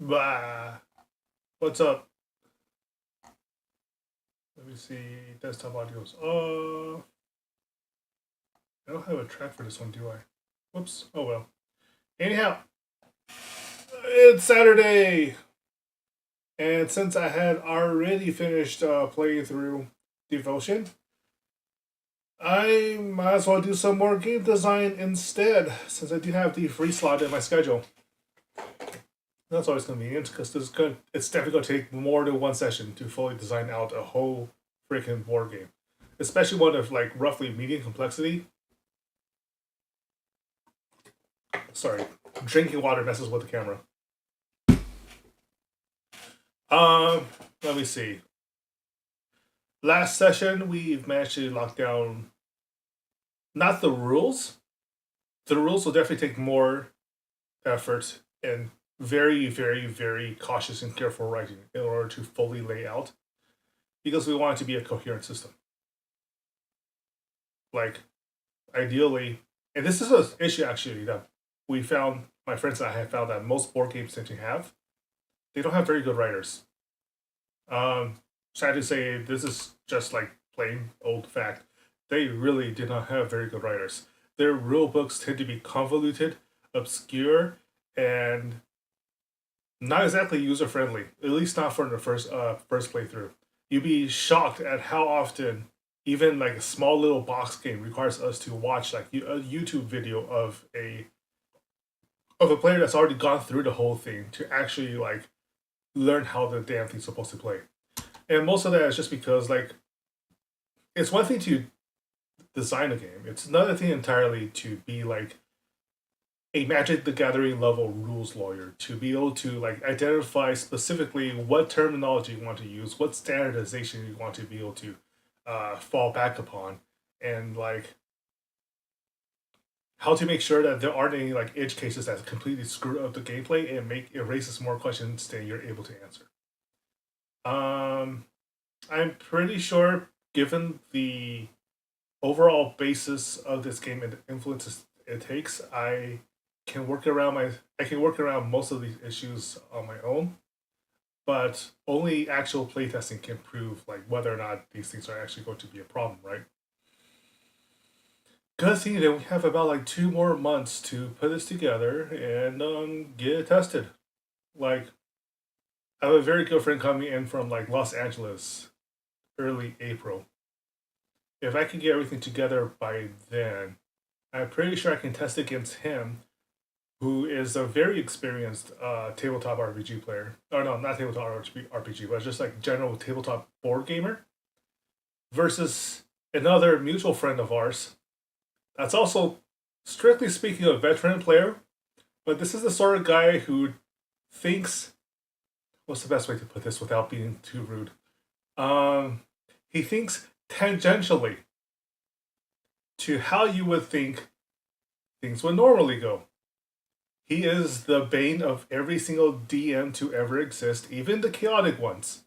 Bah. What's up? Let me see. Desktop audio's off. I don't have a track for this one, do I? Whoops. Oh well. Anyhow, it's Saturday! And since I had already finished playing through Devotion, I might as well do some more game design instead, since I do have the free slot in my schedule. That's always convenient, because it's definitely going to take more than one session to fully design out a whole freaking board game. Especially one of like roughly medium complexity. Sorry, drinking water messes with the camera. Let me see. Last session, we've managed to lock down not the rules. The rules will definitely take more effort and very, very, very cautious and careful writing in order to fully lay out, because we want it to be a coherent system. Like, ideally, and this is an issue actually that we found, my friends and I have found that most board games tend to have. They don't have very good writers. Sad to say, this is just like plain old fact. They really did not have very good writers. Their rule books tend to be convoluted, obscure, and not exactly user friendly. At least not for the first playthrough. You'd be shocked at how often even like a small little box game requires us to watch like a YouTube video of a player that's already gone through the whole thing to actually like learn how the damn thing's supposed to play. And most of that is just because like it's one thing to design a game. It's another thing entirely to be like a Magic the Gathering level rules lawyer, to be able to like identify specifically what terminology you want to use, what standardization you want to be able to fall back upon, and like how to make sure that there aren't any like edge cases that completely screw up the gameplay and make it raises more questions than you're able to answer. I'm pretty sure, given the overall basis of this game and the influences it takes, I can work around most of these issues on my own. But only actual playtesting can prove like whether or not these things are actually going to be a problem, right? Good thing that we have about like 2 more months to put this together and get it tested. Like, I have a very good friend coming in from like Los Angeles early April. If I can get everything together by then, I'm pretty sure I can test against him, who is a very experienced tabletop RPG player. Oh no, not tabletop RPG, but just like general tabletop board gamer, versus another mutual friend of ours that's also, strictly speaking, a veteran player, but this is the sort of guy who thinks. What's the best way to put this without being too rude? He thinks tangentially to how you would think things would normally go. He is the bane of every single DM to ever exist, even the chaotic ones,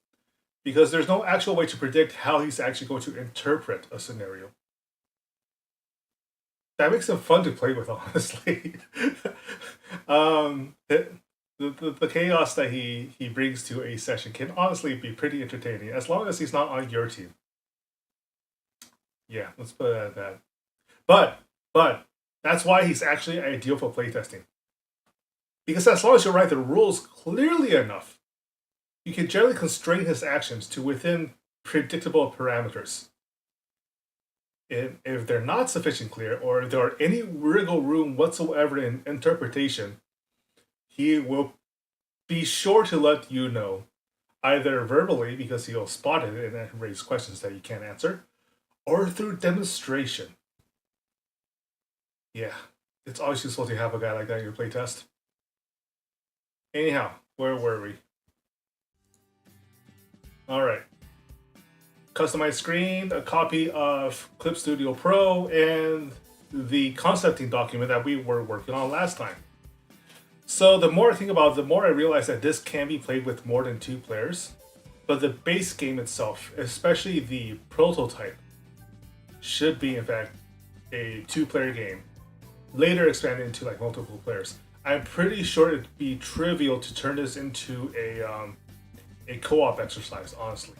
because there's no actual way to predict how he's actually going to interpret a scenario. That makes him fun to play with, honestly. The chaos that he brings to a session can honestly be pretty entertaining, as long as he's not on your team. Yeah, let's put it at that. But that's why he's actually ideal for playtesting. Because as long as you write the rules clearly enough, you can generally constrain his actions to within predictable parameters. If they're not sufficiently clear, or if there are any wiggle room whatsoever in interpretation, he will be sure to let you know, either verbally because he'll spot it and raise questions that you can't answer, or through demonstration. Yeah, it's always useful to have a guy like that in your playtest. Anyhow, where were we? Alright. Customized screen, a copy of Clip Studio Pro, and the concepting document that we were working on last time. So the more I think about it, the more I realize that this can be played with more than 2 players. But the base game itself, especially the prototype, should be in fact a 2-player game. Later expanded into like multiple players. I'm pretty sure it'd be trivial to turn this into a co-op exercise, honestly.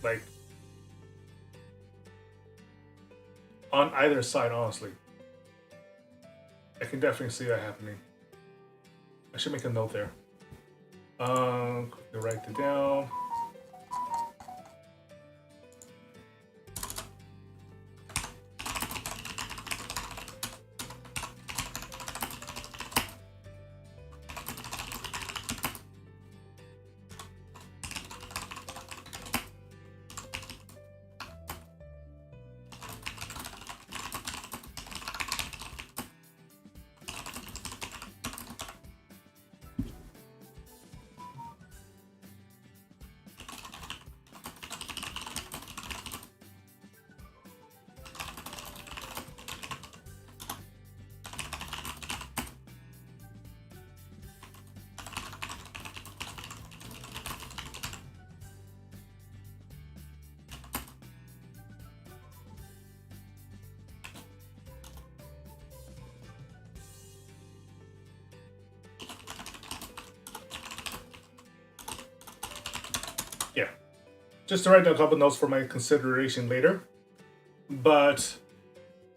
Like, on either side, honestly. I can definitely see that happening. I should make a note there. Quickly write it down. Yeah, just to write down a couple notes for my consideration later. But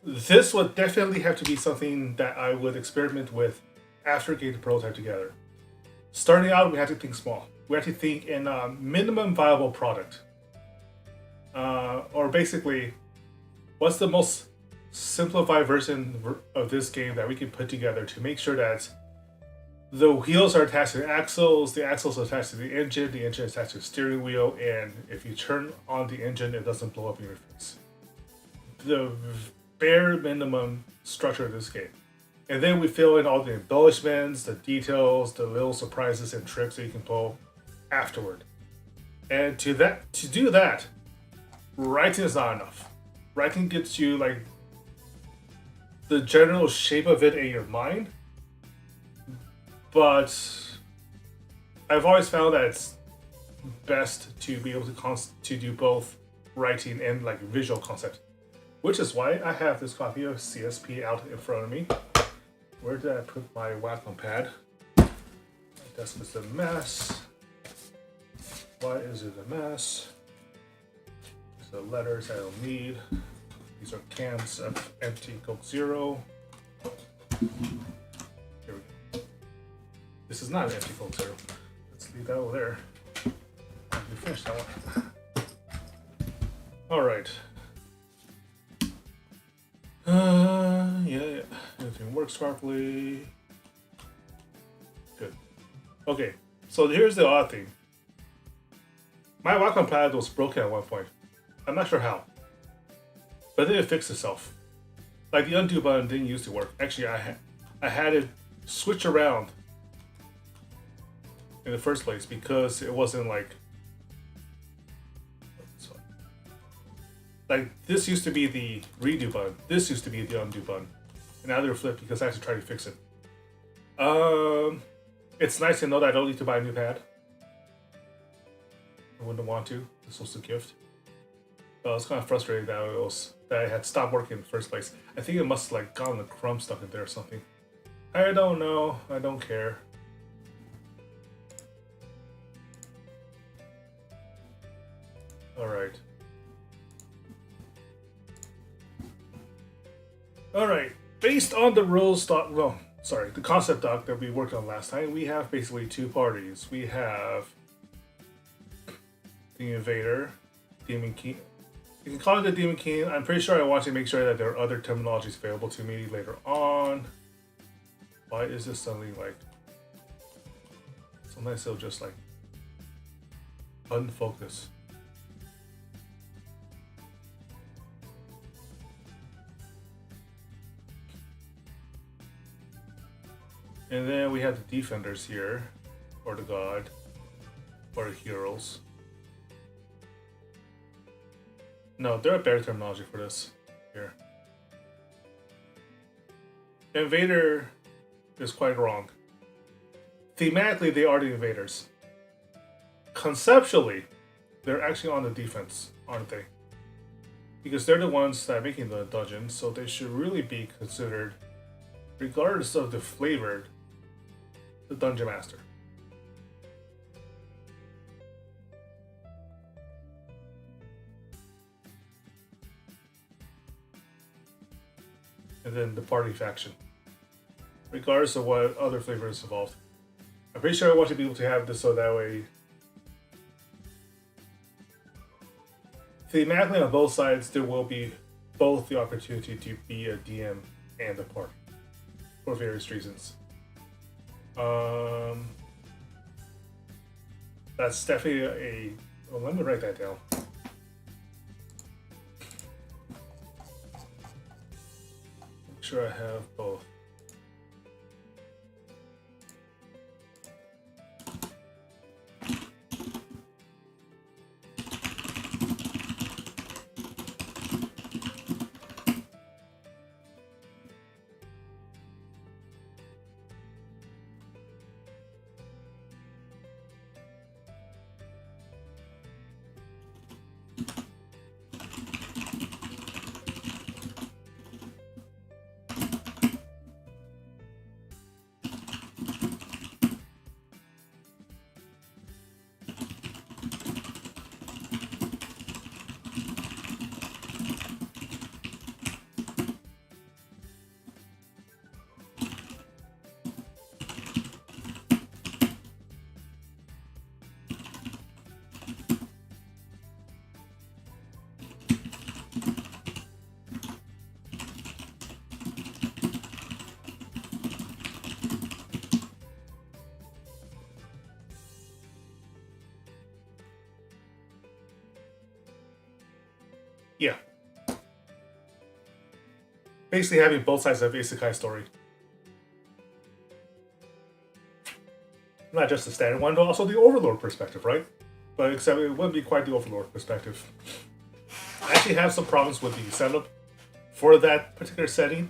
this would definitely have to be something that I would experiment with after getting the prototype together. Starting out, we have to think small. We have to think in a minimum viable product. Or basically, what's the most simplified version of this game that we can put together to make sure that the wheels are attached to the axles are attached to the engine is attached to the steering wheel, and if you turn on the engine, it doesn't blow up in your face. The bare minimum structure of this game. And then we fill in all the embellishments, the details, the little surprises and tricks that you can pull afterward. And to do that, writing is not enough. Writing gets you like the general shape of it in your mind, but I've always found that it's best to be able to do both writing and like visual concept, which is why I have this copy of CSP out in front of me. Where did I put my Wacom pad? My desk is a mess. Why is it a mess? These are letters I don't need. These are cans of empty Coke Zero. Here we go. This is not an empty Coke Zero. Let's leave that over there. We finished that one. Alright. Yeah, everything works properly. Good. Okay, so here's the odd thing. My Wacom pad was broken at one point. I'm not sure how. But then it fixed itself. Like the undo button didn't used to work. Actually, I had it switch around in the first place because it wasn't like this used to be the redo button. This used to be the undo button. And now they're flipped because I had to try to fix it. It's nice to know that I don't need to buy a new pad. I wouldn't want to. This was a gift. But I was kind of frustrated that I had stopped working in the first place. I think it must have like gotten a crumb stuck in there or something. I don't know. I don't care. Alright. Alright. Based on the rules doc, the concept doc that we worked on last time, we have basically two parties. We have the Invader, Demon King. You can call it the Demon King. I'm pretty sure I want to make sure that there are other terminologies available to me later on. Why is this suddenly like... Sometimes it'll just like... unfocus. And then we have the Defenders here, or the God, or the Heroes. No, there are better terminology for this here. Invader is quite wrong. Thematically, they are the invaders. Conceptually, they're actually on the defense, aren't they? Because they're the ones that are making the dungeon, so they should really be considered regardless of the flavor, the Dungeon Master. And then the party faction, regardless of what other flavor is involved. I'm pretty sure I want to be able to have this so that way, thematically on both sides, there will be both the opportunity to be a DM and a party for various reasons. That's definitely well, let me write that down. Make sure I have both. Yeah. Basically having both sides of isekai story. Not just the standard one, but also the Overlord perspective, right? But except it wouldn't be quite the Overlord perspective. I actually have some problems with the setup for that particular setting.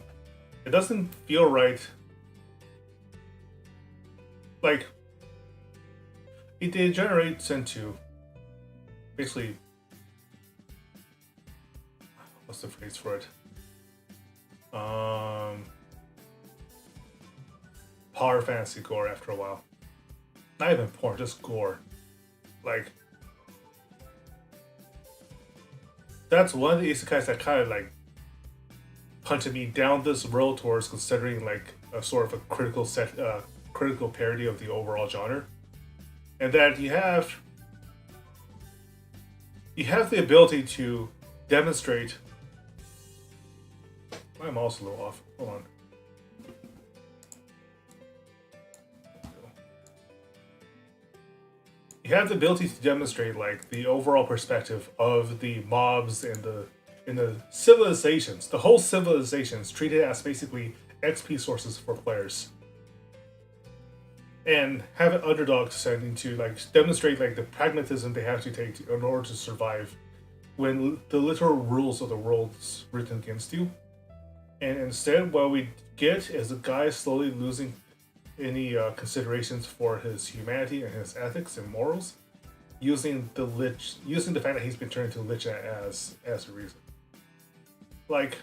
It doesn't feel right. Like, it degenerates into basically, what's the phrase for it? Power fantasy gore after a while. Not even porn, just gore. Like, that's one of the isekais that kind of like punted me down this road towards considering like a sort of a critical parody of the overall genre, and that you have the ability to demonstrate. My mouse is a little off. Hold on. You have the ability to demonstrate like the overall perspective of the mobs and the civilizations. The whole civilization is treated as basically XP sources for players. And have an underdog descending to like demonstrate like the pragmatism they have to take in order to survive when the literal rules of the world is written against you. And instead, what we get is a guy slowly losing any considerations for his humanity and his ethics and morals, using the fact that he's been turned into a lich as a reason. Like,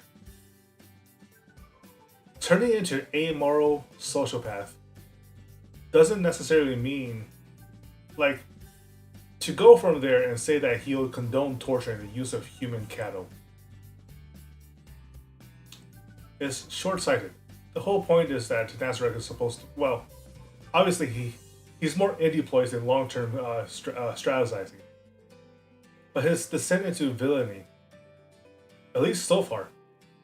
turning into an amoral sociopath doesn't necessarily mean, like, to go from there and say that he'll condone torture and the use of human cattle is short-sighted. The whole point is that Nazareth is supposed to, well, obviously he's more indie ploys than long-term strategizing. But his descent into villainy, at least so far,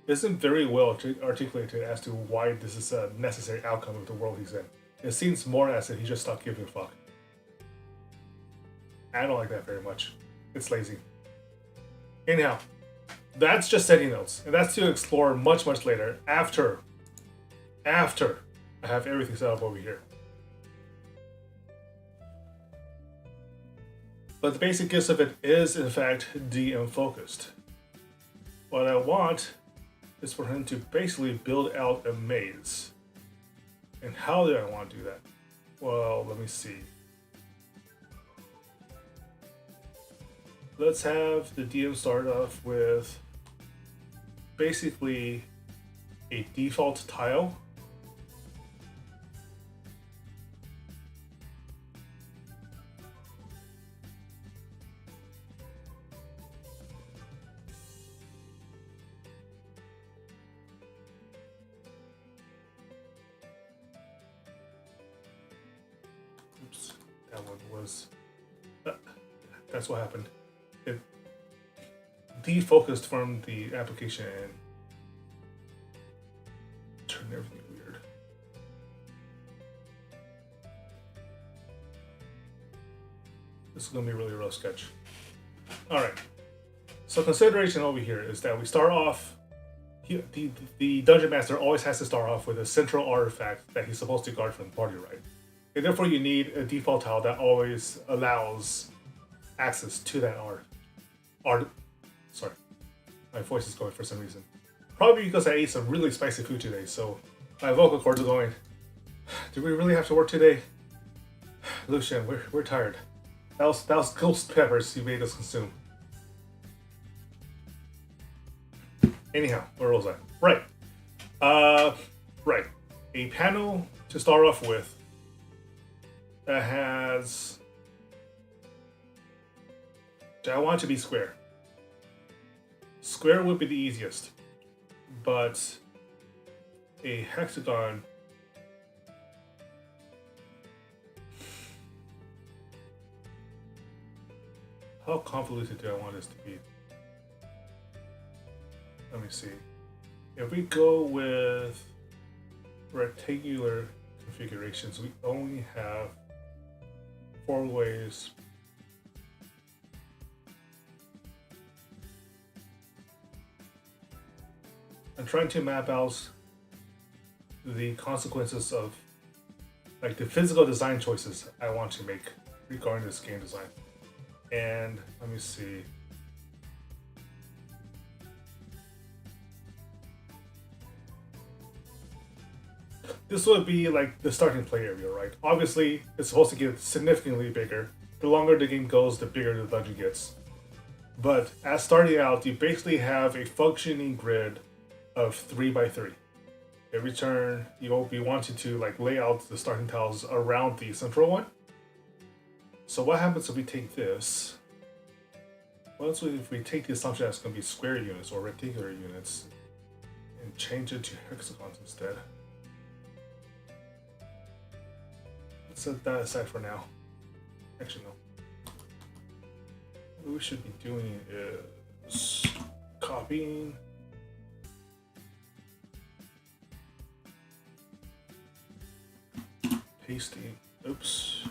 isn't very well articulated as to why this is a necessary outcome of the world he's in. It seems more as if he just stopped giving a fuck. I don't like that very much. It's lazy. Anyhow, that's just setting notes, and that's to explore much, much later after I have everything set up over here. But the basic gist of it is, in fact, DM focused. What I want is for him to basically build out a maze. And how do I want to do that? Well, let me see. Let's have the DM start off with basically a default tile one was. That's what happened. It defocused from the application and turned everything weird. This is going to be a really rough sketch. Alright. So consideration over here is that we start off, the Dungeon Master always has to start off with a central artifact that he's supposed to guard from the party, right? And therefore you need a default tile that always allows access to that sorry, my voice is going for some reason. Probably because I ate some really spicy food today, so my vocal cords are going, do we really have to work today? Lucian, we're tired. That was ghost peppers you made us consume. Anyhow, where was I? Right. Right. A panel to start off with that has... I want it to be square. Square would be the easiest, but a hexagon... How convoluted do I want this to be? Let me see. If we go with rectangular configurations, we only have 4 ways. I'm trying to map out the consequences of like the physical design choices I want to make regarding this game design. And let me see. This would be like the starting play area, right? Obviously, it's supposed to get significantly bigger. The longer the game goes, the bigger the dungeon gets. But as starting out, you basically have a functioning grid of 3x3. Every turn, you will be wanting to like lay out the starting tiles around the central one. So what happens if we take this? What if we take the assumption that it's going to be square units or rectangular units and change it to hexagons instead? Let's set that aside for now. Actually, no. What we should be doing is copying. Pasting. Oops.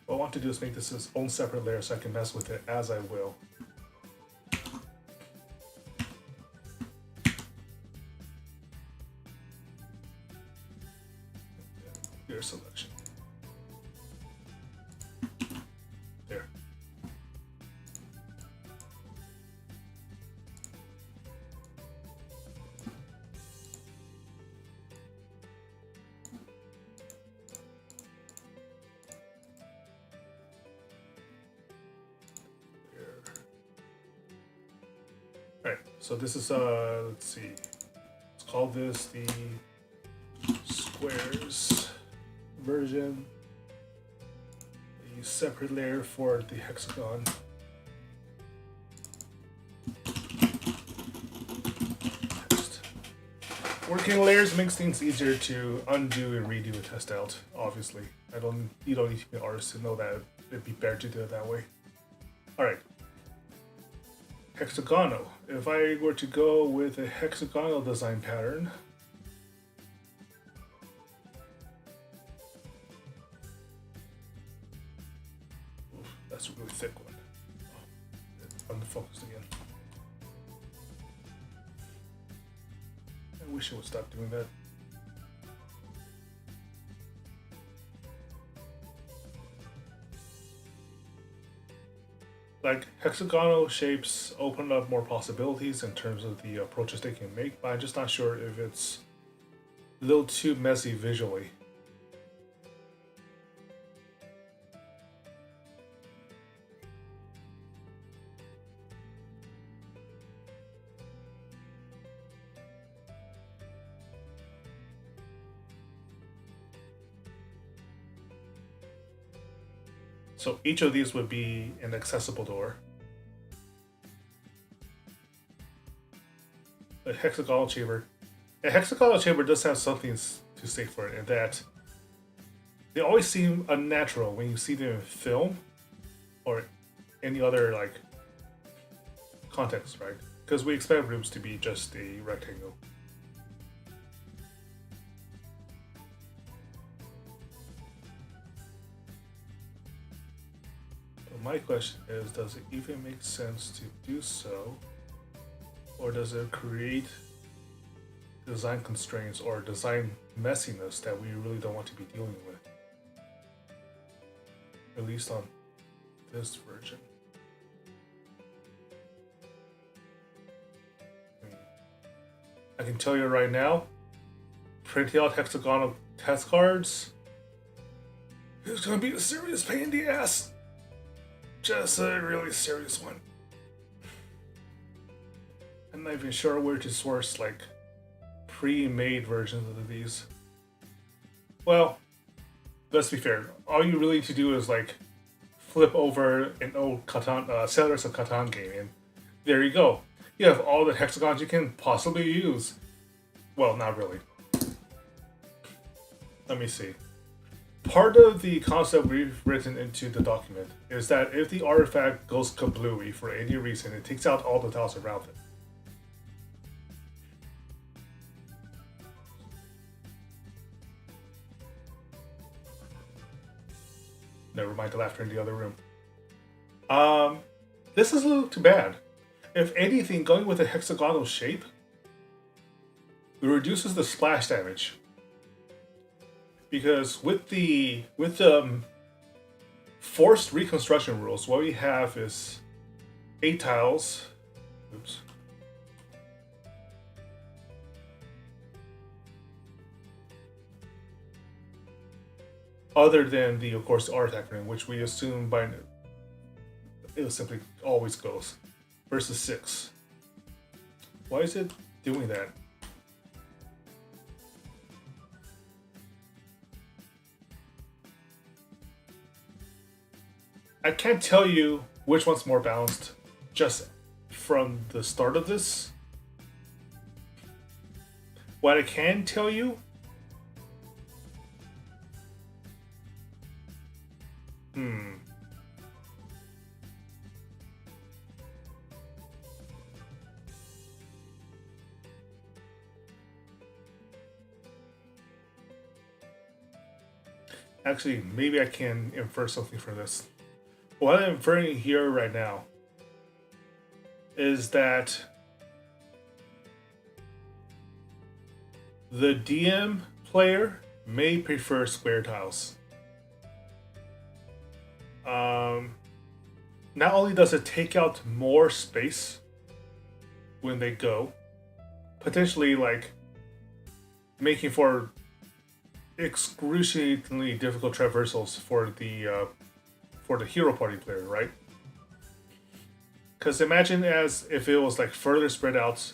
What I want to do is make this its own separate layer so I can mess with it as I will. Layer selection. There. Alright, so this is let's see. Let's call this the squares version. A separate layer for the hexagon. Next. Working layers makes things easier to undo and redo and test out, obviously. You don't need to be an artist to know that it'd be better to do it that way. Alright. Hexagonal. If I were to go with a hexagonal design pattern, oof, that's a really thick one. Oh, unfocused again. I wish it would stop doing that. Like, hexagonal shapes open up more possibilities in terms of the approaches they can make, but I'm just not sure if it's a little too messy visually. So each of these would be an accessible door. A hexagonal chamber. A hexagonal chamber does have something to say for it, in that they always seem unnatural when you see them in film or any other like context, right? Because we expect rooms to be just a rectangle. But my question is, does it even make sense to do so? Or does it create design constraints or design messiness that we really don't want to be dealing with? At least on this version. I can tell you right now, printing out hexagonal test cards is going to be a serious pain in the ass. Just a really serious one. I'm not even sure where to source like pre-made versions of these. Well, let's be fair. All you really need to do is like flip over an old Catan, Settlers of Catan game, and there you go. You have all the hexagons you can possibly use. Well, not really. Let me see. Part of the concept we've written into the document is that if the artifact goes kablooey for any reason, it takes out all the tiles around it. Never mind the laughter in the other room. This is a little too bad. If anything, going with a hexagonal shape, it reduces the splash damage. Because with the forced reconstruction rules, what we have is 8 tiles. Oops. Other than the, of course, artifact room, which we assume by it simply always goes, versus 6. Why is it doing that? I can't tell you which one's more balanced just from the start of this. What I can tell you, actually, maybe I can infer something from this. What I'm inferring here right now is that the DM player may prefer square tiles. Not only does it take out more space when they go, potentially like making for excruciatingly difficult traversals for the hero party player, right? Because imagine as if it was like further spread out.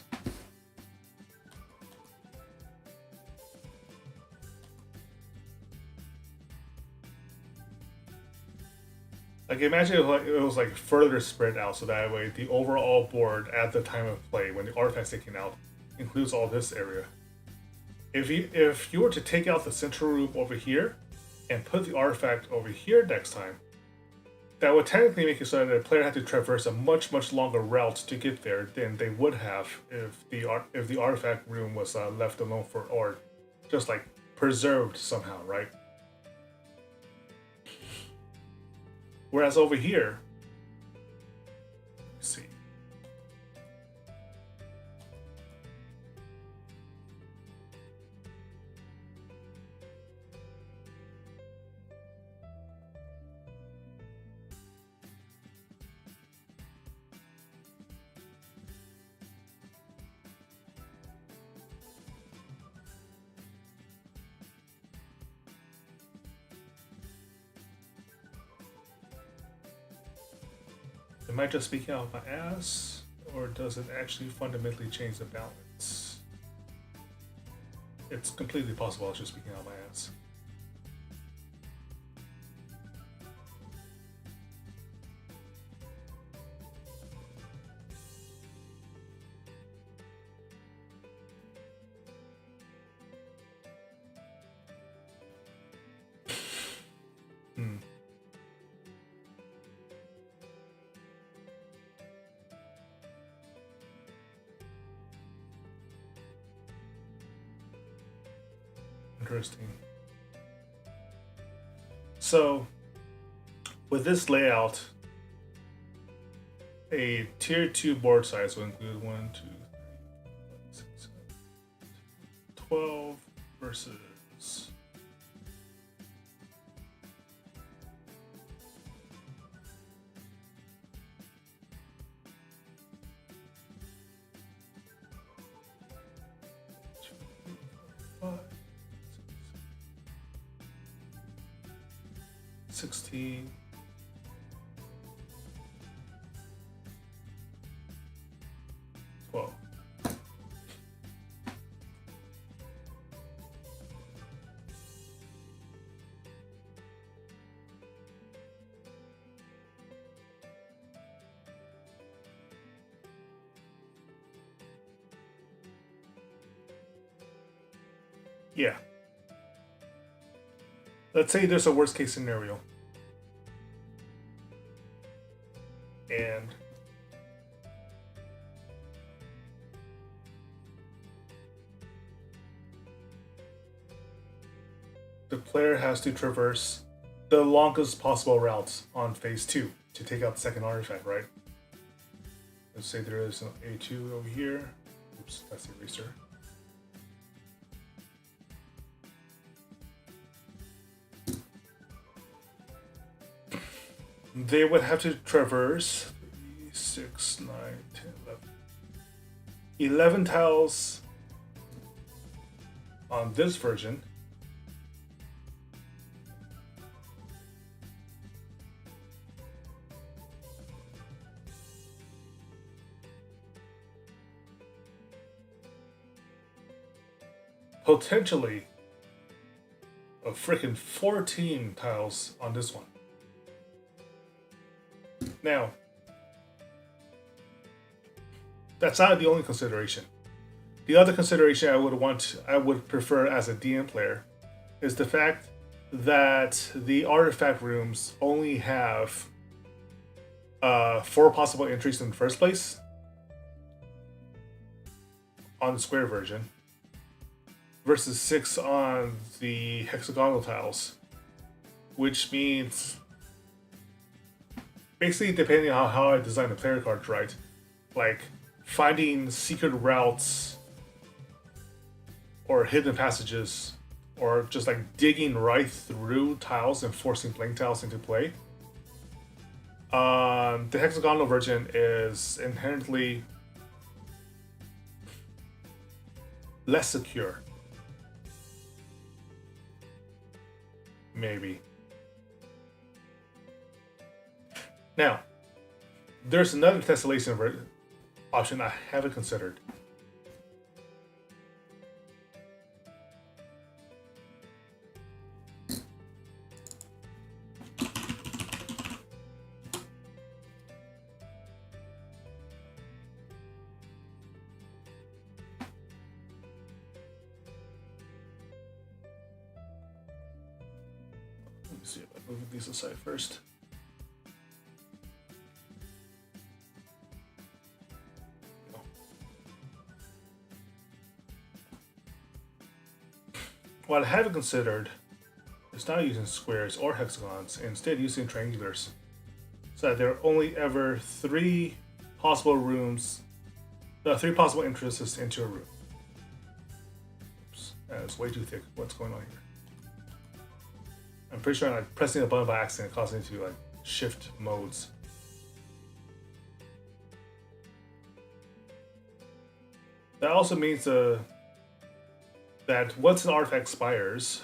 Like imagine it was like further spread out, so that way the overall board at the time of play, when the artifact's taken out, includes all this area. If you were to take out the central room over here and put the artifact over here next time, that would technically make it so that the player had to traverse a much longer route to get there than they would have if the artifact room was left alone or just like preserved somehow, right? Whereas over here, let's see. Am I just speaking out of my ass, or does it actually fundamentally change the balance? It's completely possible I was just speaking out of my ass. Interesting. So, with this layout, a tier 2 board size will include 1, 2, 3, 4, 5, 6, 7, 12 versus five, 16. Well, yeah. Let's say there's a worst case scenario. And the player has to traverse the longest possible routes on phase 2 to take out the second artifact, right? Let's say there is an A2 over here. Oops, that's the eraser. They would have to traverse 3, 6, 9, 10, 11 tiles on this version. Potentially a freaking 14 tiles on this one. Now, that's not the only consideration. The other consideration I would prefer as a DM player is the fact that the artifact rooms only have 4 possible entries in the first place on the square version versus 6 on the hexagonal tiles, which means basically, depending on how I design the player cards, right? Like finding secret routes or hidden passages, or just like digging right through tiles and forcing blank tiles into play. The hexagonal version is inherently less secure. Maybe. Now, there's another tessellation option I haven't considered. Let me see if I move these aside first. What I haven't considered is not using squares or hexagons, instead using triangulars, so that there are only ever 3 possible rooms, 3 possible entrances into a room. Oops, that's way too thick. What's going on here? I'm pretty sure I'm like pressing a button by accident, causing it to like shift modes. That also means that once an artifact expires,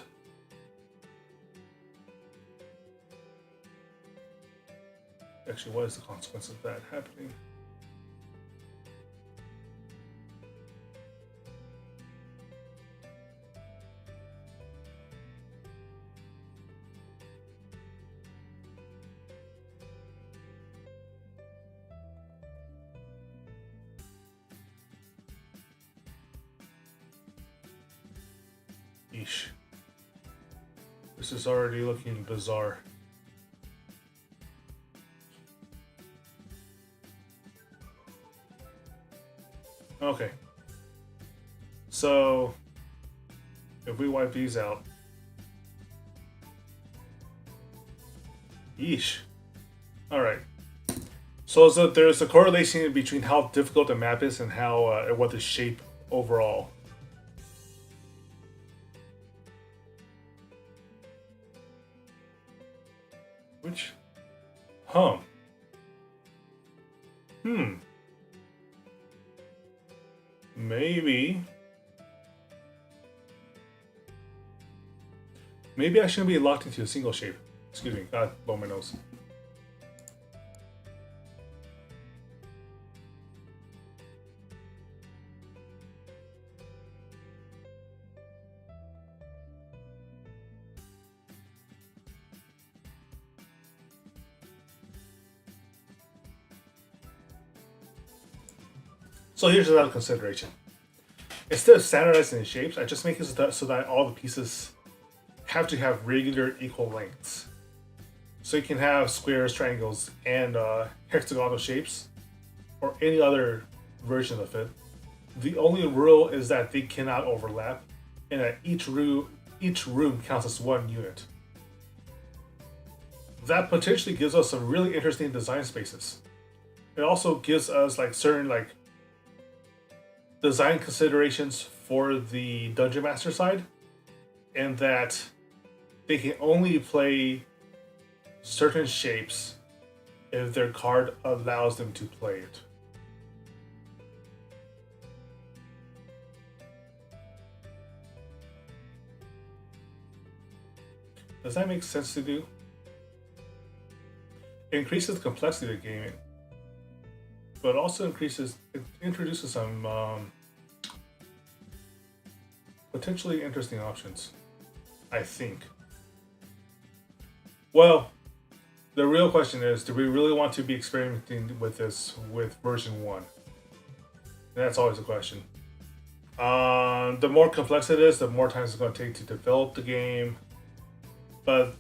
actually, what is the consequence of that happening? Yeesh. This is already looking bizarre. Okay. So, if we wipe these out. Yeesh. Alright. So there's a correlation between how difficult the map is and how what the shape overall. Which, maybe I shouldn't be locked into a single shape. Excuse me, gotta blow my nose. So here's another consideration. Instead of standardizing the shapes, I just make it so that all the pieces have to have regular equal lengths. So you can have squares, triangles, and hexagonal shapes, or any other version of it. The only rule is that they cannot overlap, and that each room counts as one unit. That potentially gives us some really interesting design spaces. It also gives us like certain like design considerations for the Dungeon Master side, and that they can only play certain shapes if their card allows them to play it. Does that make sense to do? It increases the complexity of gaming, but also introduces some potentially interesting options, I think. Well, the real question is, do we really want to be experimenting with this with version 1? And that's always a question. The more complex it is, the more time it's going to take to develop the game. But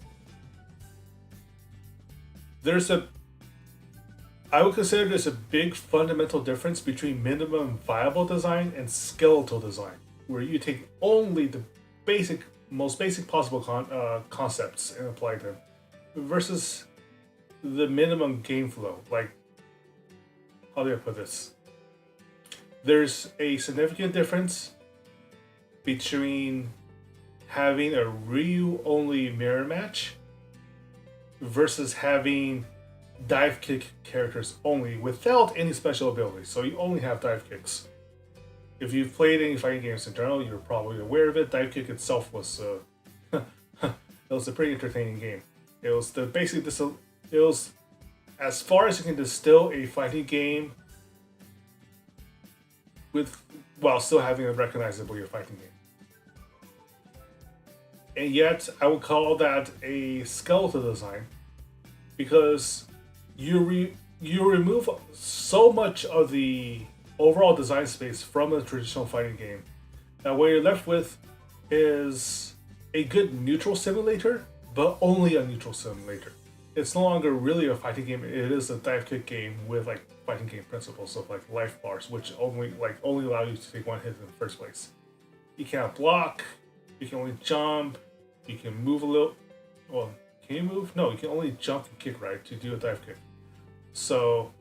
I would consider there's a big fundamental difference between minimum viable design and skeletal design, where you take only the most basic possible concepts and apply them, versus the minimum game flow. Like, how do I put this? There's a significant difference between having a Ryu-only mirror match versus having dive kick characters only without any special abilities. So you only have dive kicks. If you've played any fighting games in general, you're probably aware of it. Dive kick itself was it was a pretty entertaining game. It was as far as you can distill a fighting game while still having a recognizable fighting game. And yet, I would call that a skeletal design, because you remove so much of the overall design space from a traditional fighting game that what you're left with is a good neutral simulator, but only a neutral simulator. It's no longer really a fighting game. It is a dive kick game with like fighting game principles of like life bars, which only allow you to take one hit in the first place. You can't block. You can only jump. You can move a little. Well, can you move? No, you can only jump and kick right to do a dive kick. So,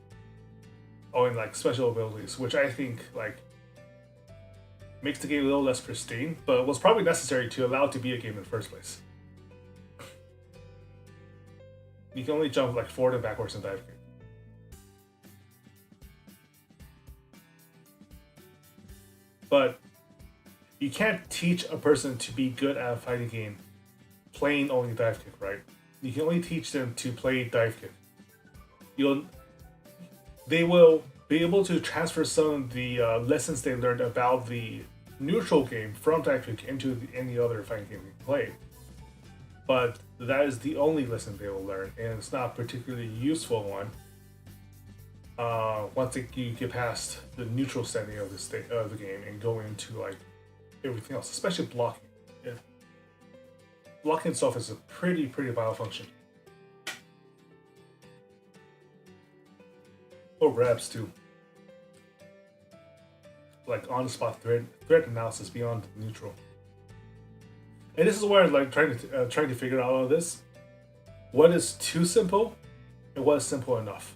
and like special abilities, which I think like makes the game a little less pristine, but was probably necessary to allow it to be a game in the first place. You can only jump like forward and backwards and dive kick. But you can't teach a person to be good at a fighting game playing only dive kick, right? You can only teach them to play dive kick. They will be able to transfer some of the lessons they learned about the neutral game from dive kick into any other fighting game they play. But that is the only lesson they will learn, and it's not a particularly useful one once you get past the neutral setting of the game and go into like everything else, especially blocking. Yeah. Blocking itself is a pretty vital function. Or grabs too. Like on the spot threat analysis beyond neutral. And this is where I'm like trying to figure out all of this. What is too simple, and what is simple enough.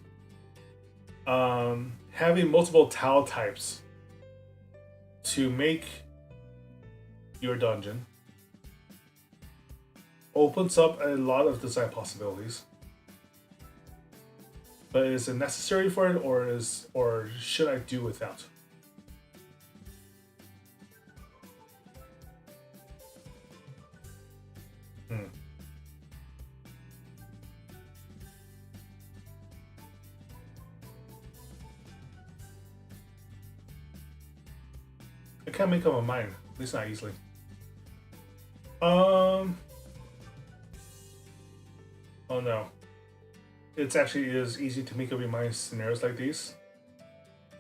Having multiple tile types to make your dungeon opens up a lot of design possibilities. But is it necessary for it, or should I do without? I can't make up my mind, at least not easily. Oh no. It's actually is easy to make up your mind scenarios like these.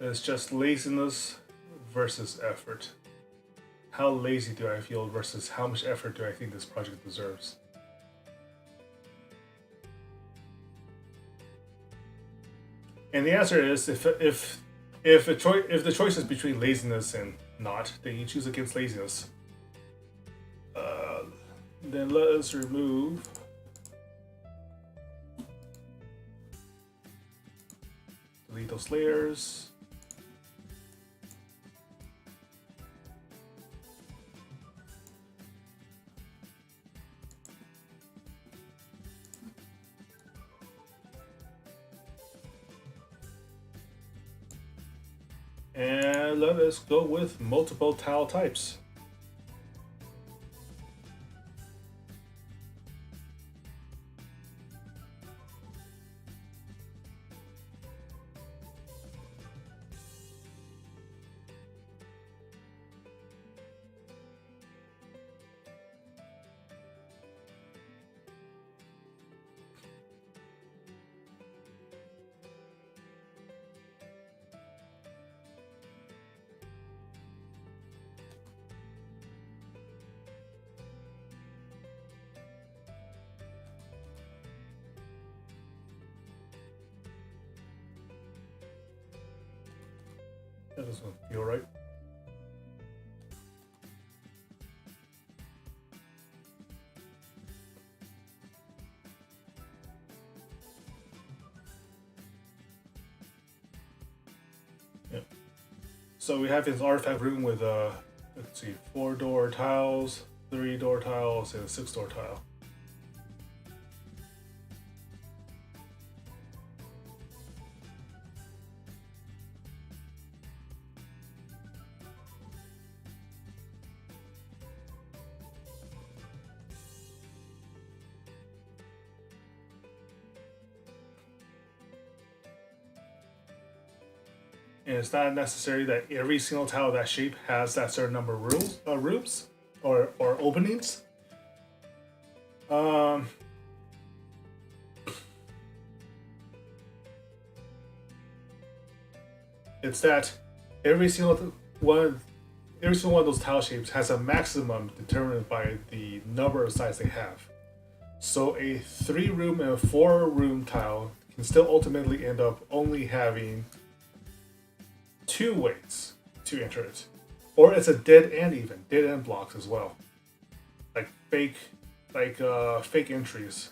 It's just laziness versus effort. How lazy do I feel versus how much effort do I think this project deserves? And the answer is if the choice is between laziness and not, then you choose against laziness. Then let us remove delete those layers. And let us go with multiple tile types. That doesn't feel right. Yeah. So we have this artifact room with let's see, 4-door tiles, 3-door tiles, and a 6-door tile. And it's not necessary that every single tile of that shape has that certain number of rooms or openings. It's that every single one of those tile shapes has a maximum determined by the number of sides they have. So a 3-room and a 4-room tile can still ultimately end up only having 2 ways to enter it, or it's a dead end blocks as well, like fake entries.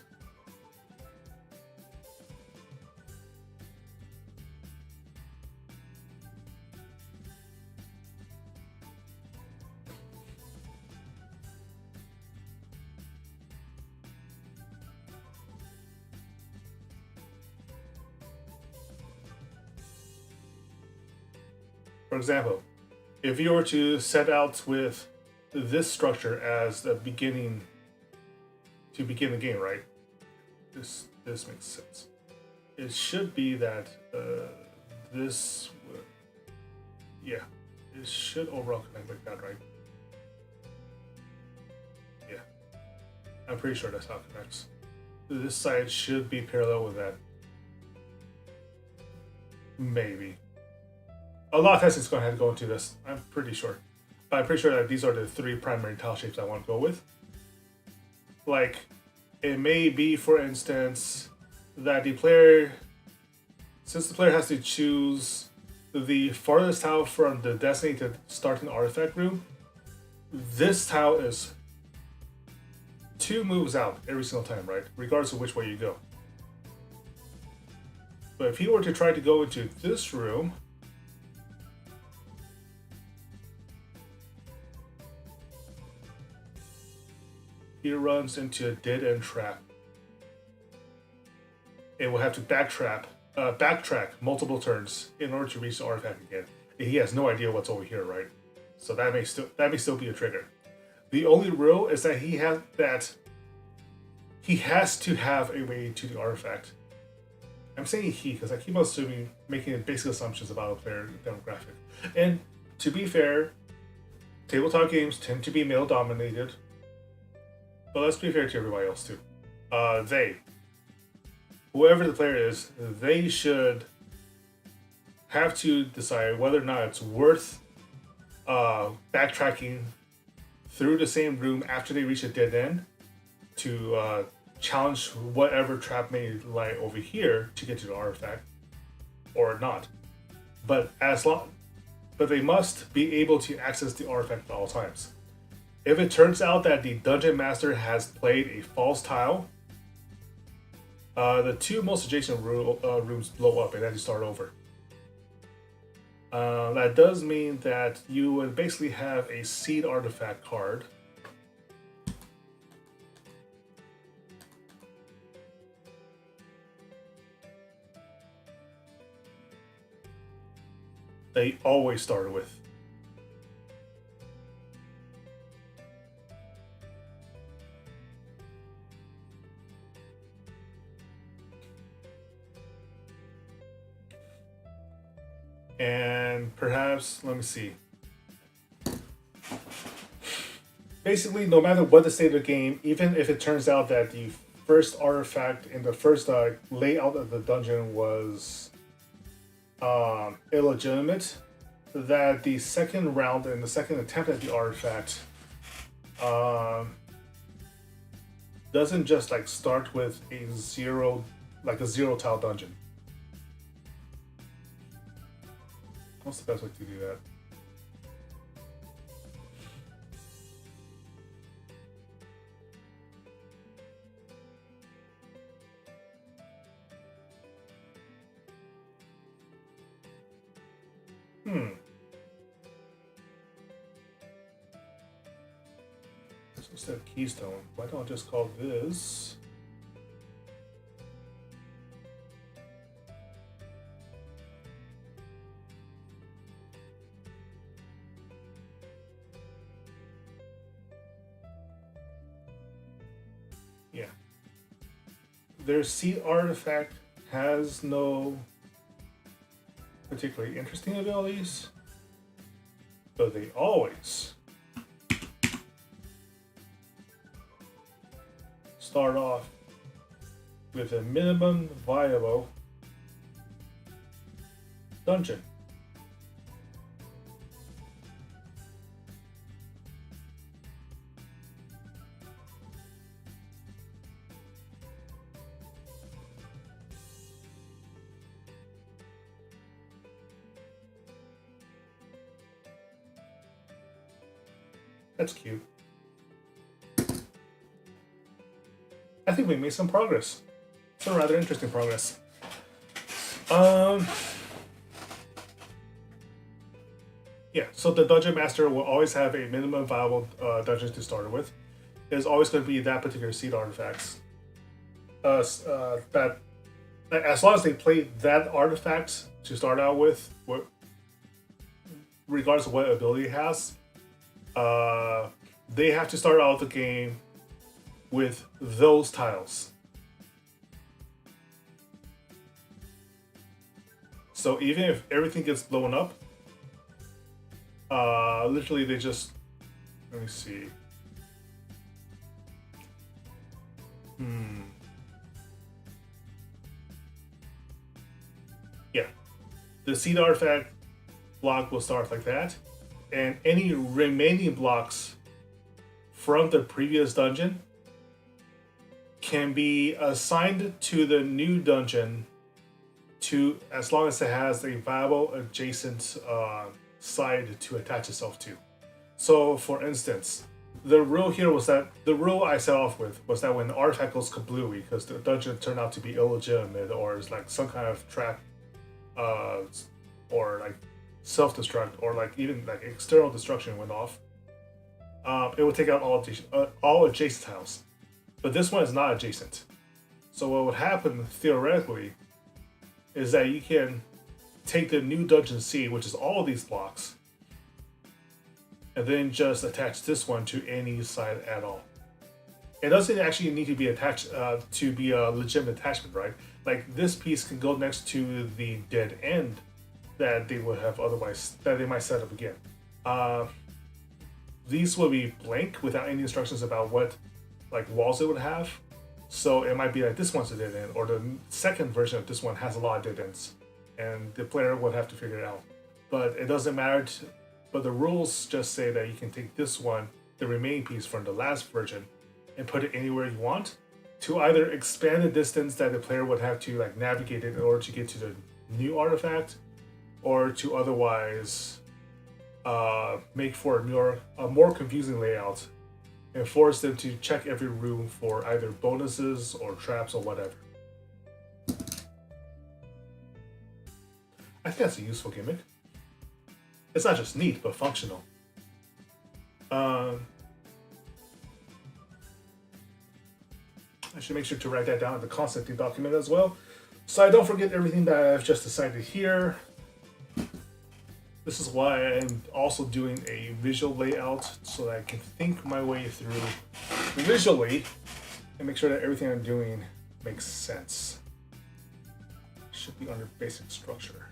For example, if you were to set out with this structure as the beginning to begin the game, right? This makes sense. It should be that this, yeah, it should overall connect like that, right? Yeah, I'm pretty sure that's how it connects. This side should be parallel with that. Maybe. A lot of testing is going to have to go into this, I'm pretty sure. But I'm pretty sure that these are the 3 primary tile shapes I want to go with. Like, it may be, for instance, that the player, since the player has to choose the farthest tile from the designated starting artifact room, this tile is 2 moves out every single time, right? Regardless of which way you go. But if he were to try to go into this room, he runs into a dead-end trap. And will have to backtrack multiple turns in order to reach the artifact again. And he has no idea what's over here, right? So that may still be a trigger. The only rule is that he has to have a way to the artifact. I'm saying he because I keep assuming, making basic assumptions about a player demographic. And to be fair, tabletop games tend to be male dominated. But let's be fair to everybody else too. Whoever the player is, they should have to decide whether or not it's worth backtracking through the same room after they reach a dead end to challenge whatever trap may lie over here to get to the artifact, or not. But they must be able to access the artifact at all times. If it turns out that the dungeon master has played a false tile, the 2 most adjacent rooms blow up and then you start over. That does mean that you would basically have a seed artifact card. They always start with. And perhaps, let me see. Basically, no matter what the state of the game, even if it turns out that the first artifact in the first layout of the dungeon was illegitimate, that the second round and the second attempt at the artifact doesn't just like start with a zero tile dungeon. What's the best way to do that? So instead of keystone, why don't I just call this their seed artifact has no particularly interesting abilities, but they always start off with a minimum viable dungeon. That's cute. I think we made some progress. Some rather interesting progress. Yeah, so the Dungeon Master will always have a minimum viable dungeon to start with. There's always going to be that particular seed artifacts. That as long as they play that artifacts to start out with, regardless of what ability it has, they have to start out the game with those tiles. So even if everything gets blown up, literally they just, let me see. Yeah, the seed artifact block will start like that, and any remaining blocks from the previous dungeon can be assigned to the new dungeon to, as long as it has a viable adjacent side to attach itself to. So for instance, the rule here was that the rule I set off with was that when the artifact goes kablooey because the dungeon turned out to be illegitimate or it's like some kind of trap, or like self-destruct or like even like external destruction went off, it would take out all adjacent tiles. But this one is not adjacent. So what would happen theoretically is that you can take the new dungeon seed, which is all of these blocks, and then just attach this one to any side at all. It doesn't actually need to be attached to be a legitimate attachment, right? Like this piece can go next to the dead end that they would have otherwise, that they might set up again. These will be blank without any instructions about what like walls it would have. So it might be like this one's a dead end, or the second version of this one has a lot of dead ends, and the player would have to figure it out. But it doesn't matter. But the rules just say that you can take this one, the remaining piece from the last version, and put it anywhere you want to either expand the distance that the player would have to like navigate it in order to get to the new artifact, or to otherwise make for a more confusing layout and force them to check every room for either bonuses or traps or whatever. I think that's a useful gimmick. It's not just neat, but functional. I should make sure to write that down in the concepting document as well, so I don't forget everything that I've just decided here. This is why I'm also doing a visual layout, so that I can think my way through visually and make sure that everything I'm doing makes sense. Should be under basic structure.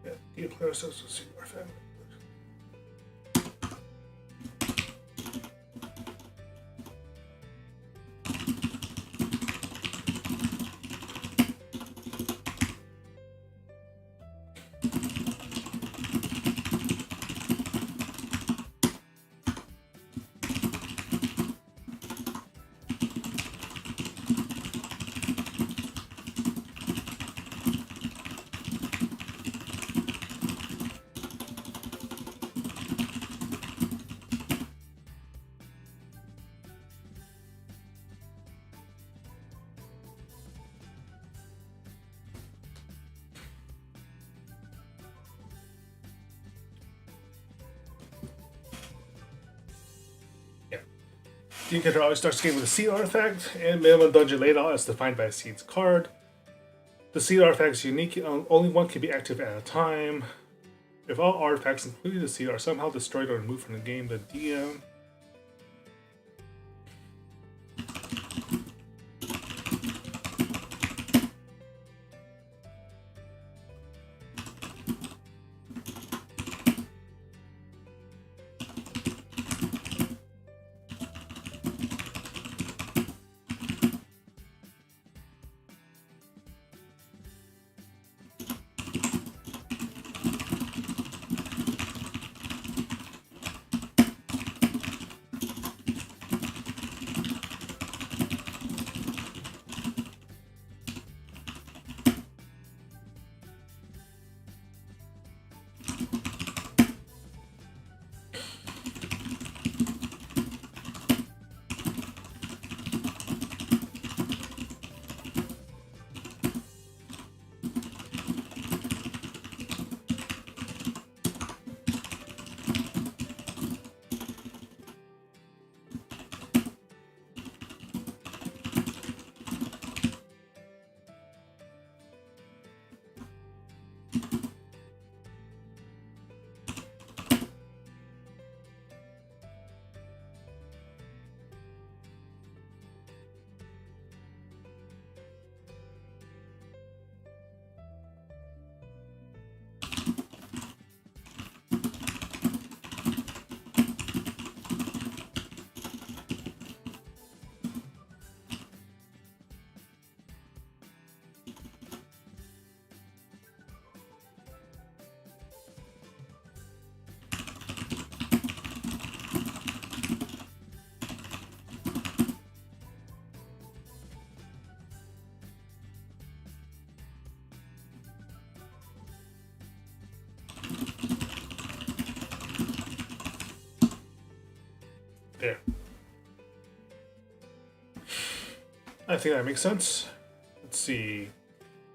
Yeah, the player says to see our family. You can always start the game with a seed artifact, and minimum dungeon layout as defined by a seed's card. The seed artifact is unique, only one can be active at a time. If all artifacts, including the seed, are somehow destroyed or removed from the game, the DM There. I think that makes sense. Let's see.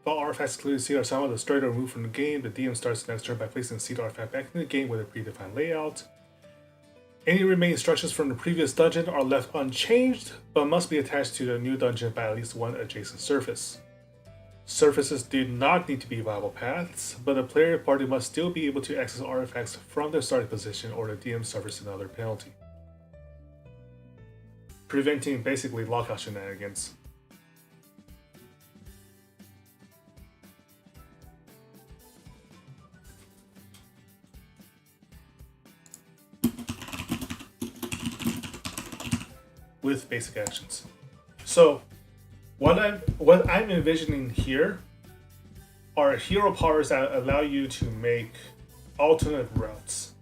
If all artifacts included seed are somehow destroyed or removed from the game, the DM starts the next turn by placing the seed artifact back in the game with a predefined layout. Any remaining instructions from the previous dungeon are left unchanged, but must be attached to the new dungeon by at least one adjacent surface. Surfaces do not need to be viable paths, but the player party must still be able to access artifacts from their starting position or the DM suffers another penalty. Preventing basically lockout shenanigans. With basic actions. So what I'm envisioning here are hero powers that allow you to make alternate routes.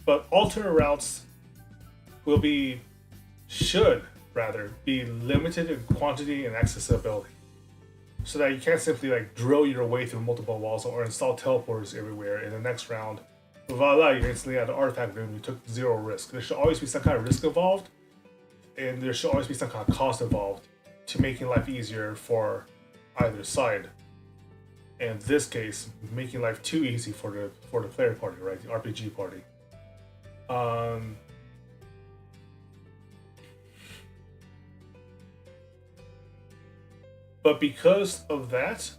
But alternate routes should be limited in quantity and accessibility. So that you can't simply like drill your way through multiple walls or install teleporters everywhere. In the next round, voila, you're instantly at the artifact room, you took zero risk. There should always be some kind of risk involved, and there should always be some kind of cost involved to making life easier for either side. In this case, making life too easy for the player party, right? The RPG party. But because of that,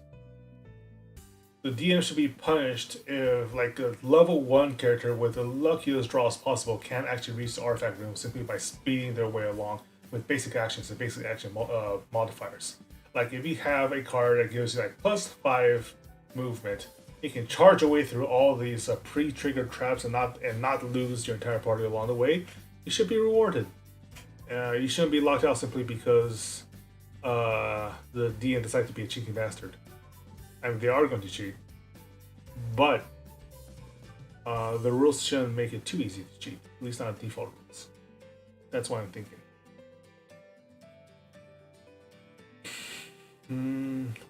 the DM should be punished if like a level 1 character with the luckiest draw as possible can't actually reach the artifact room simply by speeding their way along with basic actions and basic action modifiers. Like if you have a card that gives you like +5 movement, you can charge your way through all these pre-triggered traps and not lose your entire party along the way. You should be rewarded. You shouldn't be locked out simply because the DM decided to be a cheeky bastard. I mean, they are going to cheat, but the rules shouldn't make it too easy to cheat. At least not default rules. That's what I'm thinking.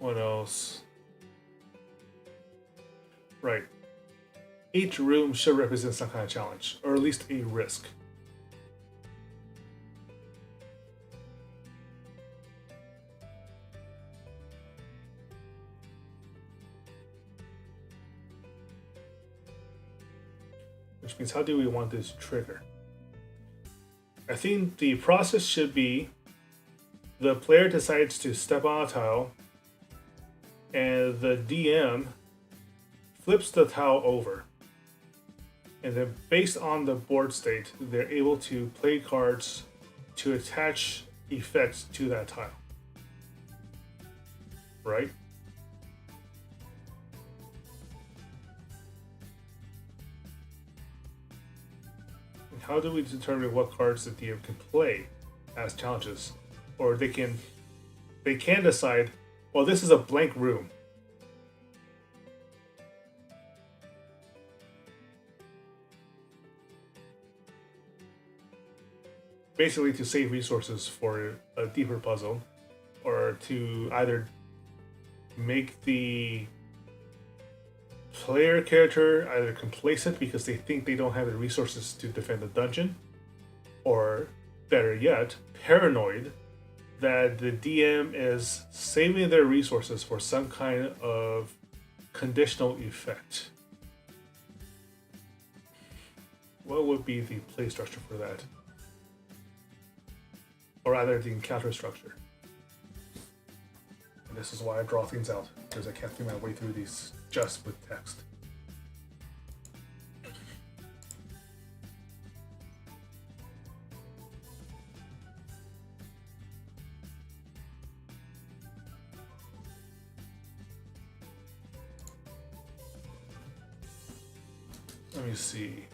What else? Right. Each room should represent some kind of challenge, or at least a risk. Which means, how do we want this to trigger? I think the process should be the player decides to step on a tile, and the DM flips the tile over. And then based on the board state, they're able to play cards to attach effects to that tile. Right? And how do we determine what cards the DM can play as challenges? Or they can decide, well, this is a blank room. Basically to save resources for a deeper puzzle, or to either make the player character either complacent because they think they don't have the resources to defend the dungeon, or better yet, paranoid that the DM is saving their resources for some kind of conditional effect. What would be the play structure for that? Or rather, the encounter structure. And this is why I draw things out, because I can't think my way through these just with text. Let me see.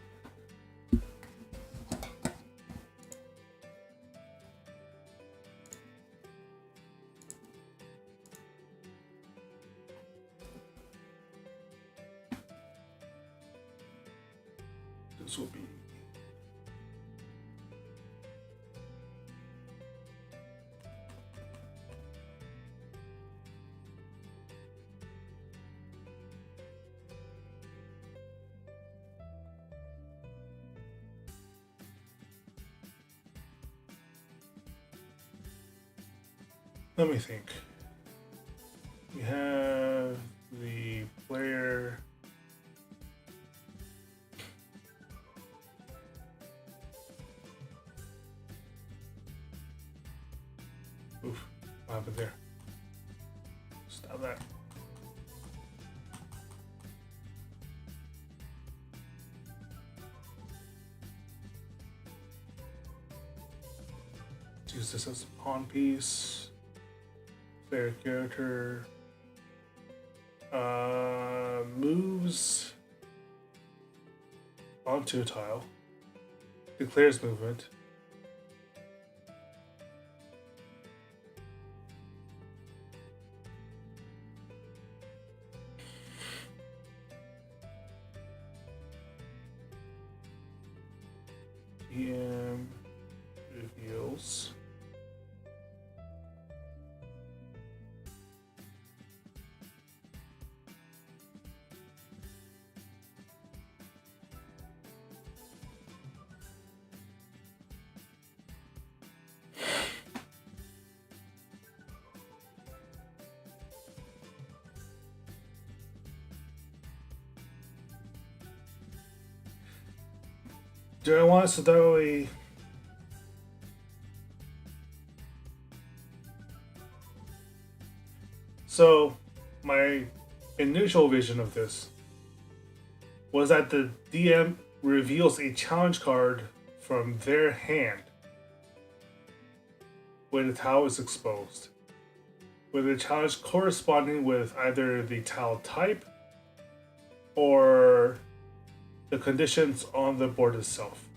This will be Let me think. We have the player. Oof, what happened there? Stop that. Use this as a pawn piece. Player character moves onto a tile, declares movement. DM reveals. Do I want us to throw a... So, my initial vision of this was that the DM reveals a challenge card from their hand when the tile is exposed, with a challenge corresponding with either the tile type or the conditions on the board itself,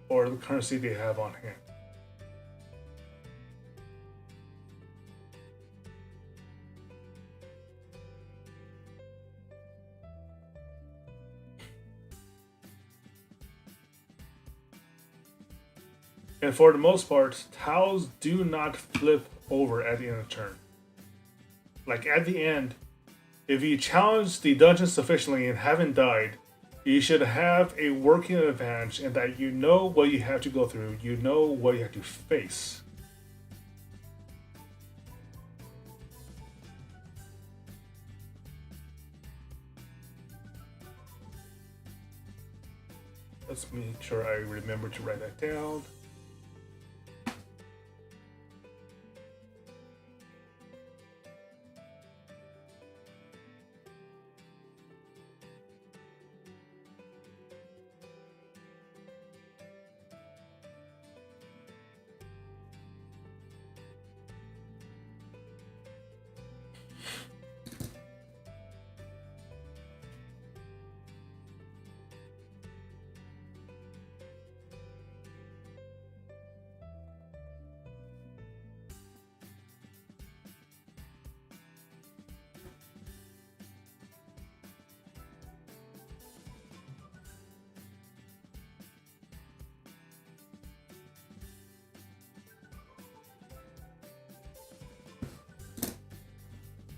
or the currency they have on hand. And for the most part, tiles do not flip over at the end of the turn. Like at the end, if you challenge the dungeon sufficiently and haven't died, you should have a working advantage in that you know what you have to go through, you know what you have to face. Let's make sure I remember to write that down.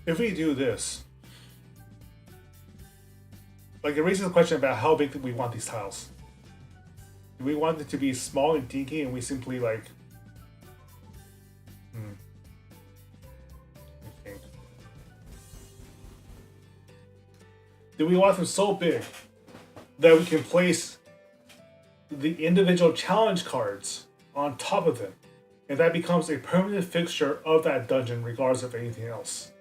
If we do this, like it raises a question about how big do we want these tiles. Do we want it to be small and dinky and we simply like... I think. Do we want them so big that we can place the individual challenge cards on top of them, and that becomes a permanent fixture of that dungeon regardless of anything else?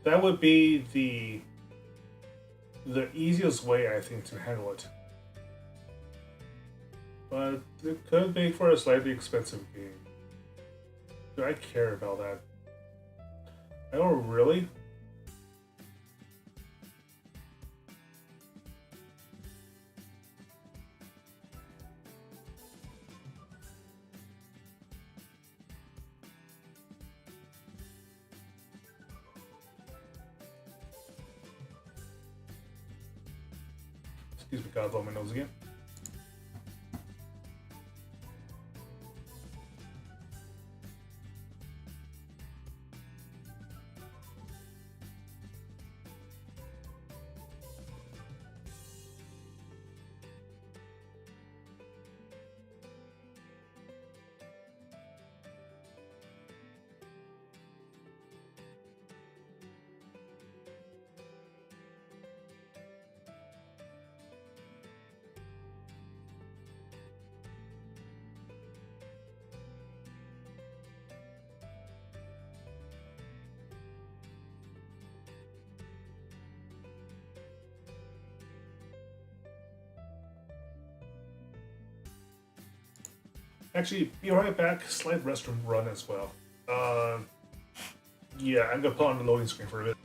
That would be the easiest way, I think, to handle it. But it could make for a slightly expensive game. Do I care about that? I don't really. Excuse me, gotta blow my nose again. Actually, be right back. Slight restroom run as well. Yeah, I'm gonna put on the loading screen for a bit.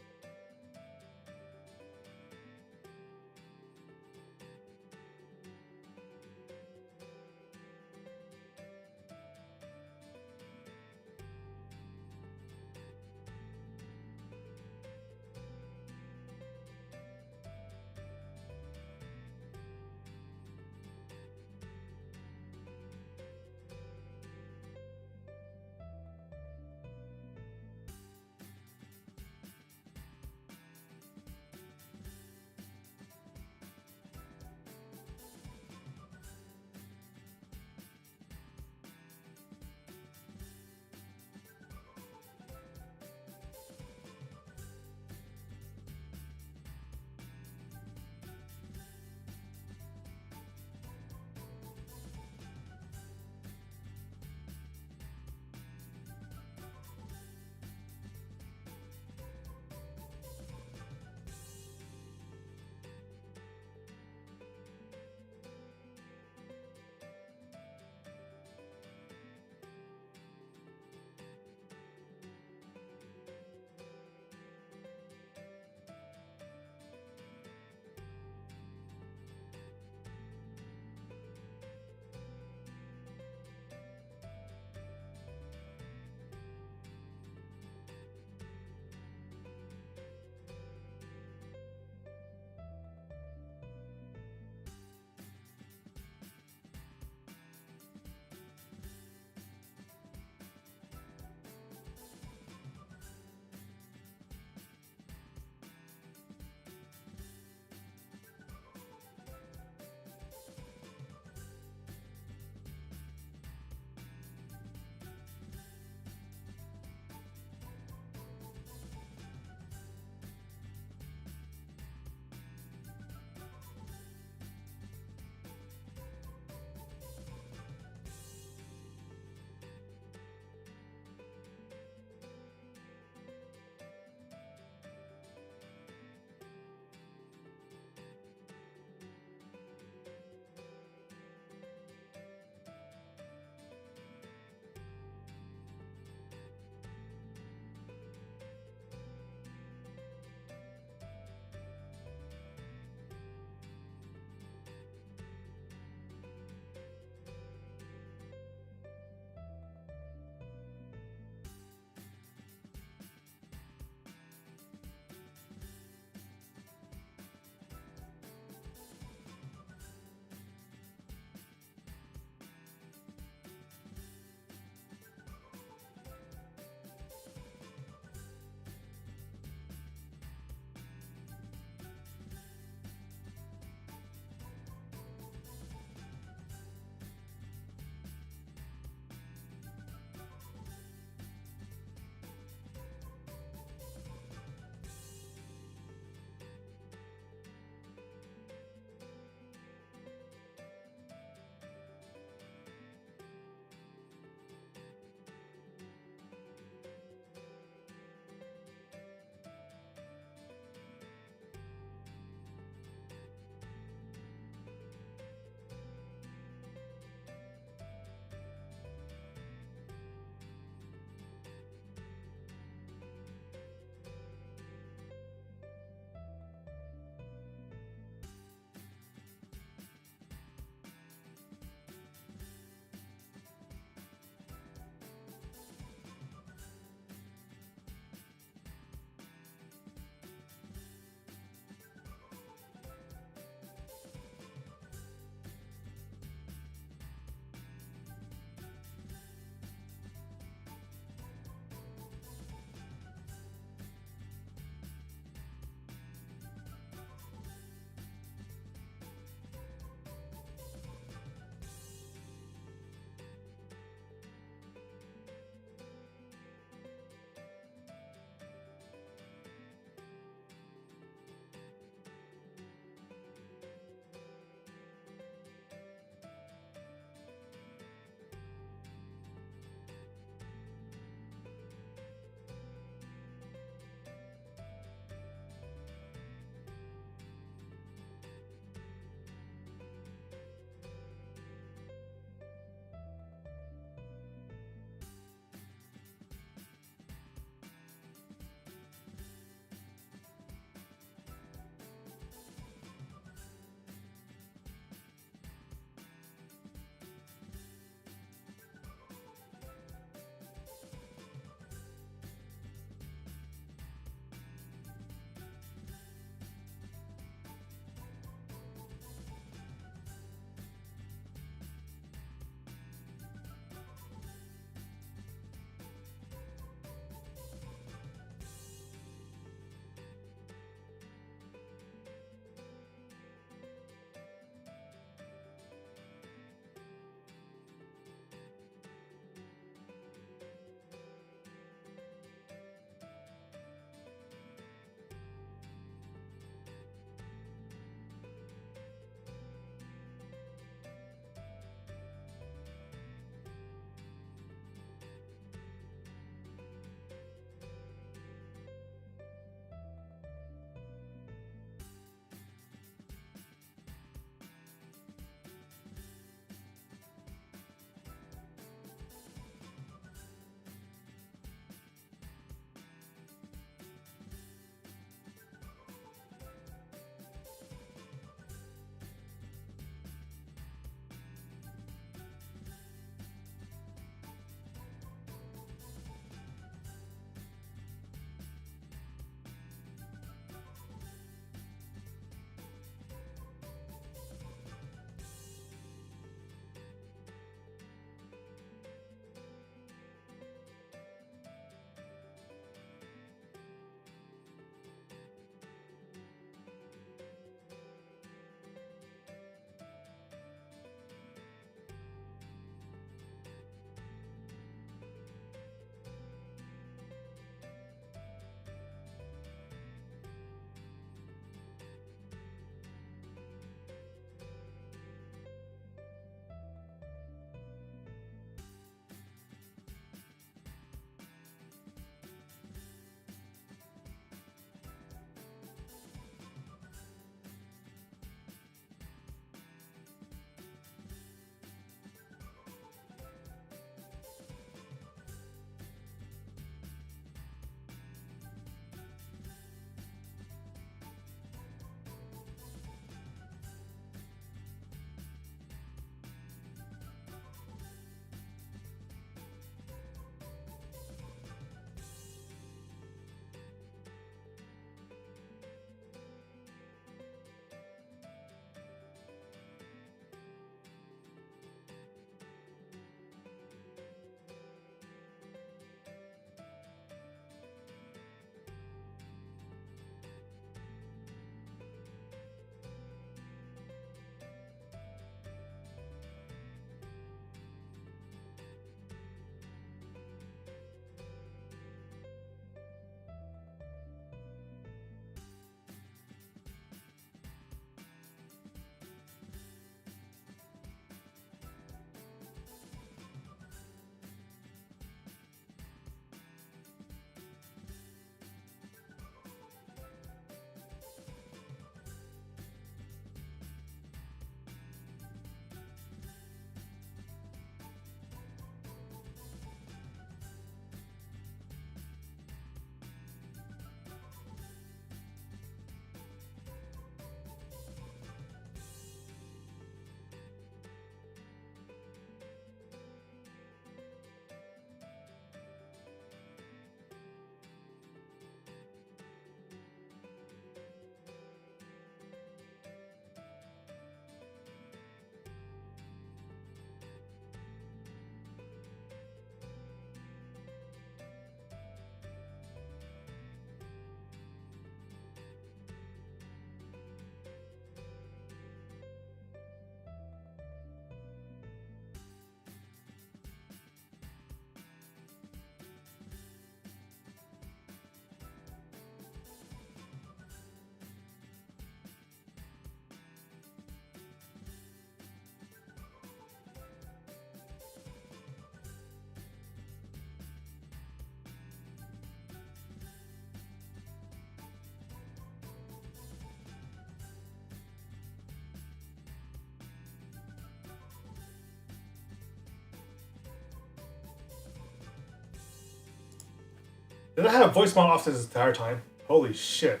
Did I have voicemail off this entire time? Holy shit.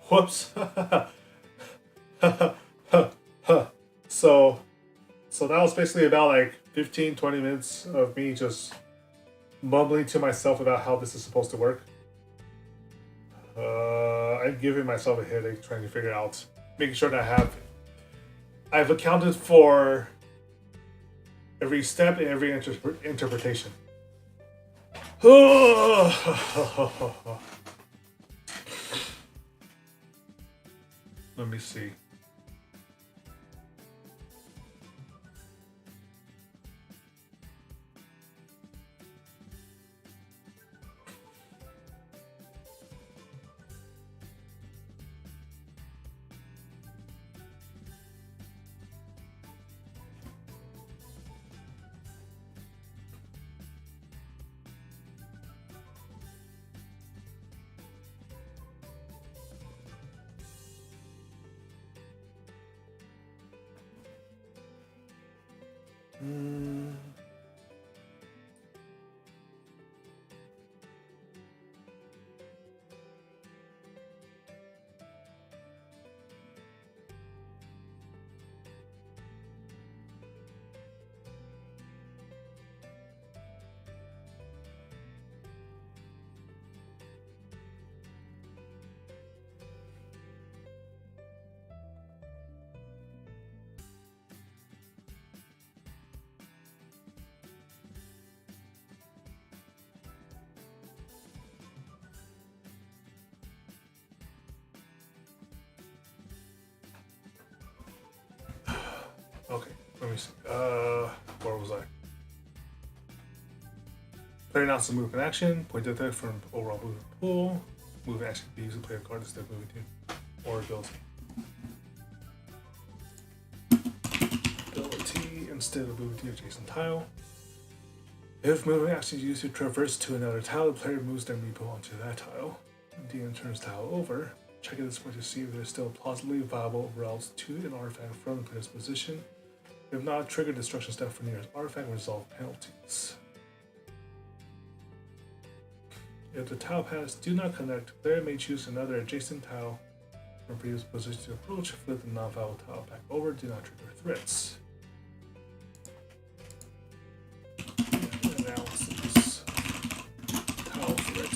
Whoops. So that was basically about like 15-20 minutes of me just mumbling to myself about how this is supposed to work. I'm giving myself a headache trying to figure out, making sure that I've accounted for every step and every interpretation. Let me see. Okay, let me see. Where was I? Player announces a move in action. Point to that from overall movement pool. Move in action can be used to play a card instead of moving team or ability. Ability instead of moving to adjacent tile. If moving action is used to traverse to another tile, the player moves their meeple onto that tile. The DM turns tile over. Check at this point to see if there's still plausibly viable routes to an artifact from the player's position. If not, trigger destruction step for nearest artifact and resolve penalties. If the tile paths do not connect, the player may choose another adjacent tile from previous position to approach. Flip the non-viable tile back over. Do not trigger threats. Analysis. Tile threat.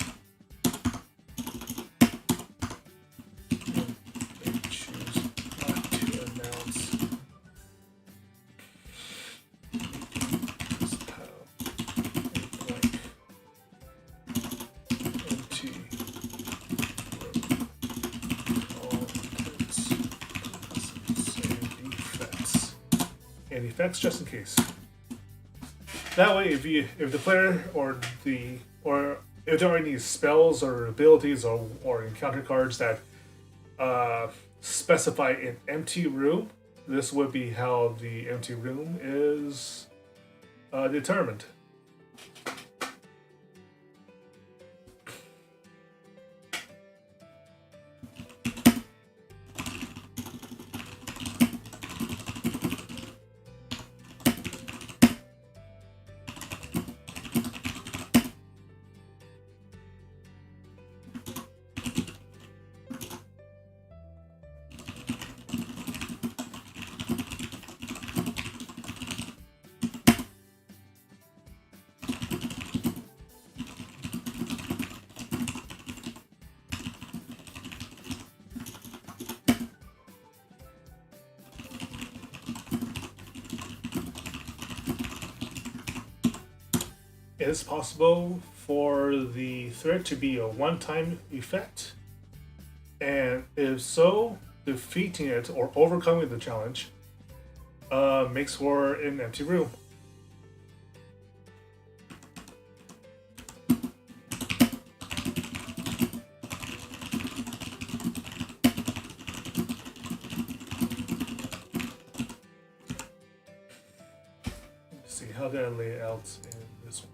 Effects just in case. That way, if the player or if there are any spells or abilities or encounter cards that specify an empty room, this would be how the empty room is determined. It is possible for the threat to be a one-time effect, and if so, defeating it or overcoming the challenge makes for an empty room. Let's see, how did I lay it out in this one?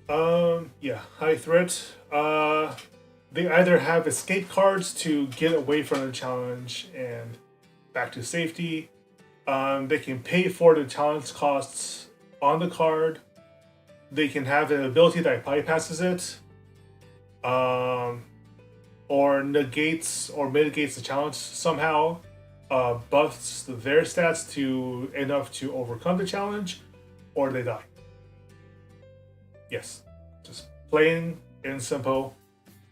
Yeah, high threat. They either have escape cards to get away from the challenge and back to safety. They can pay for the challenge costs on the card. They can have an ability that bypasses it, um, or negates or mitigates the challenge somehow, buffs their stats to enough to overcome the challenge, or they die. Yes, just plain and simple.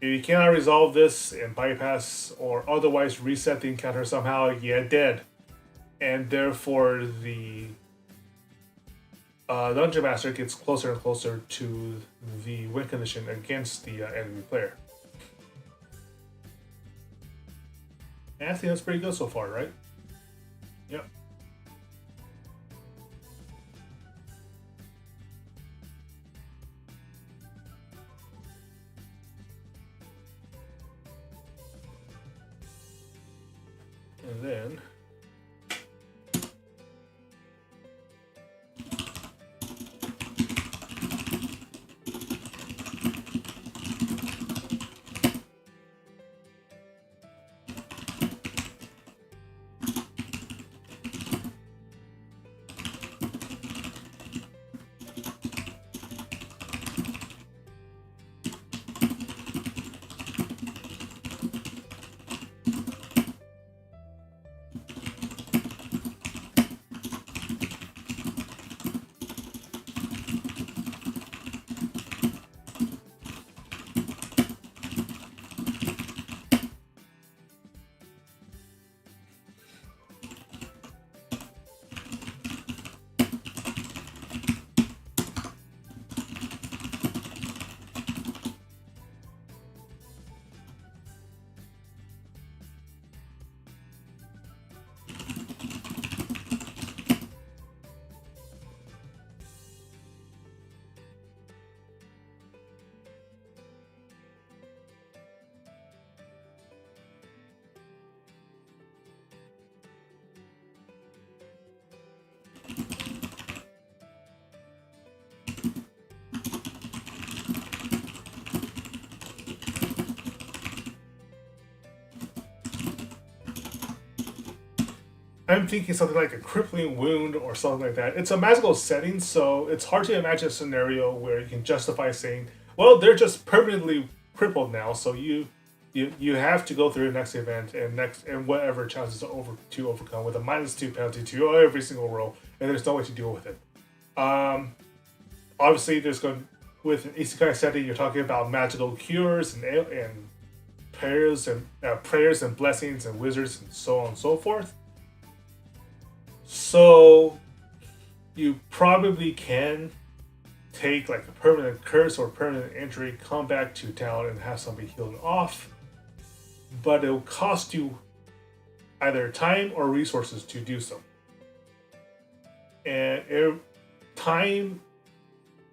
If you cannot resolve this and bypass or otherwise reset the encounter somehow, you're dead. And therefore, the Dungeon Master gets closer and closer to the win condition against the enemy player. And I think that's pretty good so far, right? Yep. And then I'm thinking something like a Crippling Wound or something like that. It's a magical setting, so it's hard to imagine a scenario where you can justify saying, well, they're just permanently crippled now, so you have to go through the next event and whatever challenges to overcome with a -2 penalty to every single roll, and there's no way to deal with it. Obviously, there's going with an isekai setting, you're talking about magical cures and prayers and blessings and wizards and so on and so forth. So you probably can take like a permanent curse or permanent injury, come back to town and have somebody healed off, but it'll cost you either time or resources to do so. And time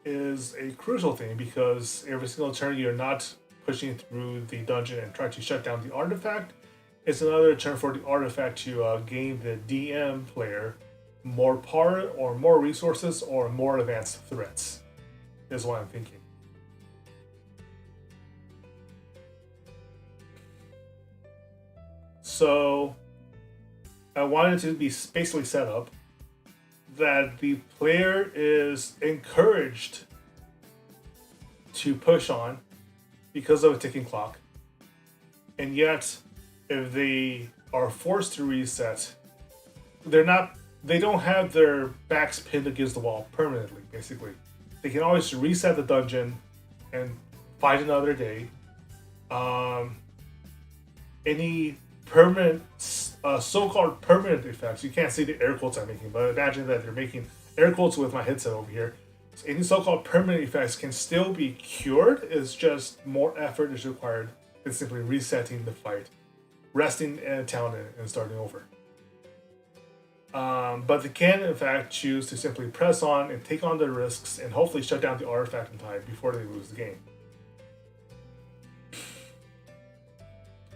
is a crucial thing because every single turn you're not pushing through the dungeon and trying to shut down the artifact. It's another turn for the artifact to gain the DM player more power or more resources or more advanced threats, is what I'm thinking. So I wanted to be basically set up that the player is encouraged to push on because of a ticking clock, and yet if they are forced to reset, they don't have their backs pinned against the wall permanently, basically. They can always reset the dungeon and fight another day. Any permanent, so-called permanent effects, you can't see the air quotes I'm making, but imagine that they're making air quotes with my headset over here. So any so-called permanent effects can still be cured, it's just more effort is required than simply resetting the fight, resting in a town and starting over. But they can, in fact, choose to simply press on and take on the risks and hopefully shut down the artifact in time before they lose the game.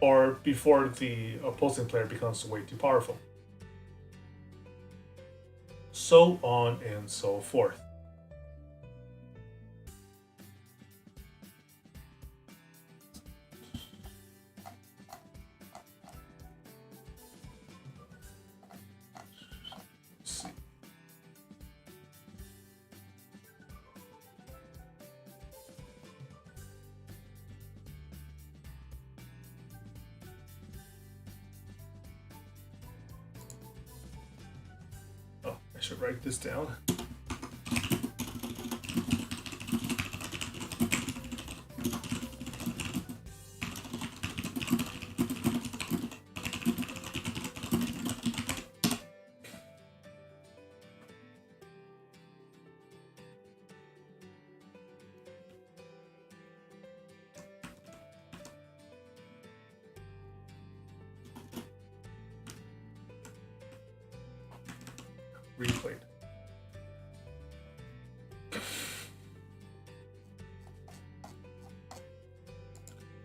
Or before the opposing player becomes way too powerful. So on and so forth. should write this down. Replayed.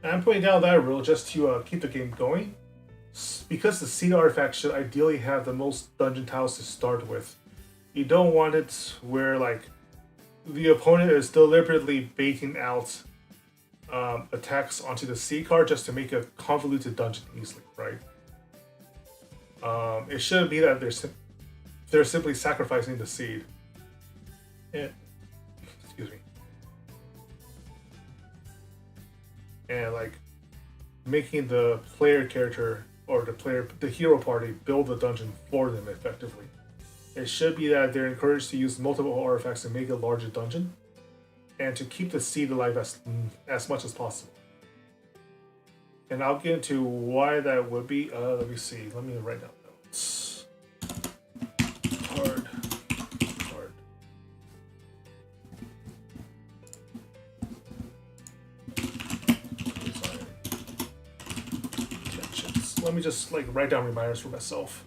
I'm putting down that rule just to keep the game going, because the seed artifact should ideally have the most dungeon tiles to start with. You don't want it where like the opponent is deliberately baiting out attacks onto the seed card just to make a convoluted dungeon easily, right? It shouldn't be that they're simply sacrificing the seed. And excuse me. And like making the player character or the hero party build the dungeon for them effectively. It should be that they're encouraged to use multiple artifacts to make a larger dungeon and to keep the seed alive as much as possible. And I'll get into why that would be. Let me see. Let me write down notes. Hard. Design. Intentions. Let me just like write down reminders for myself.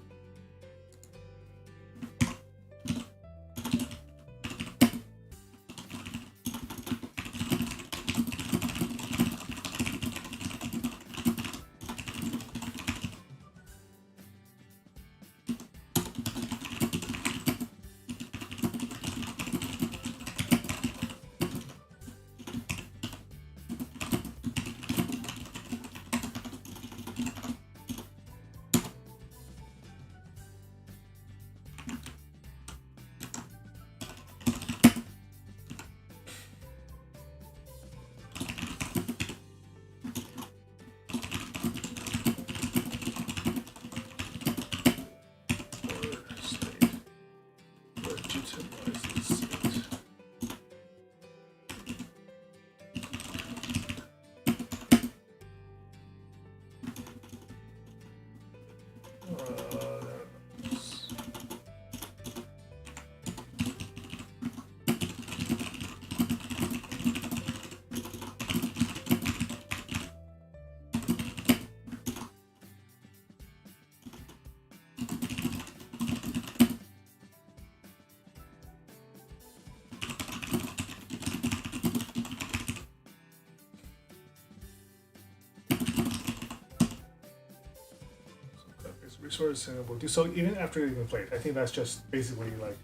Resources and will do so even after they've been played. I think that's just basically like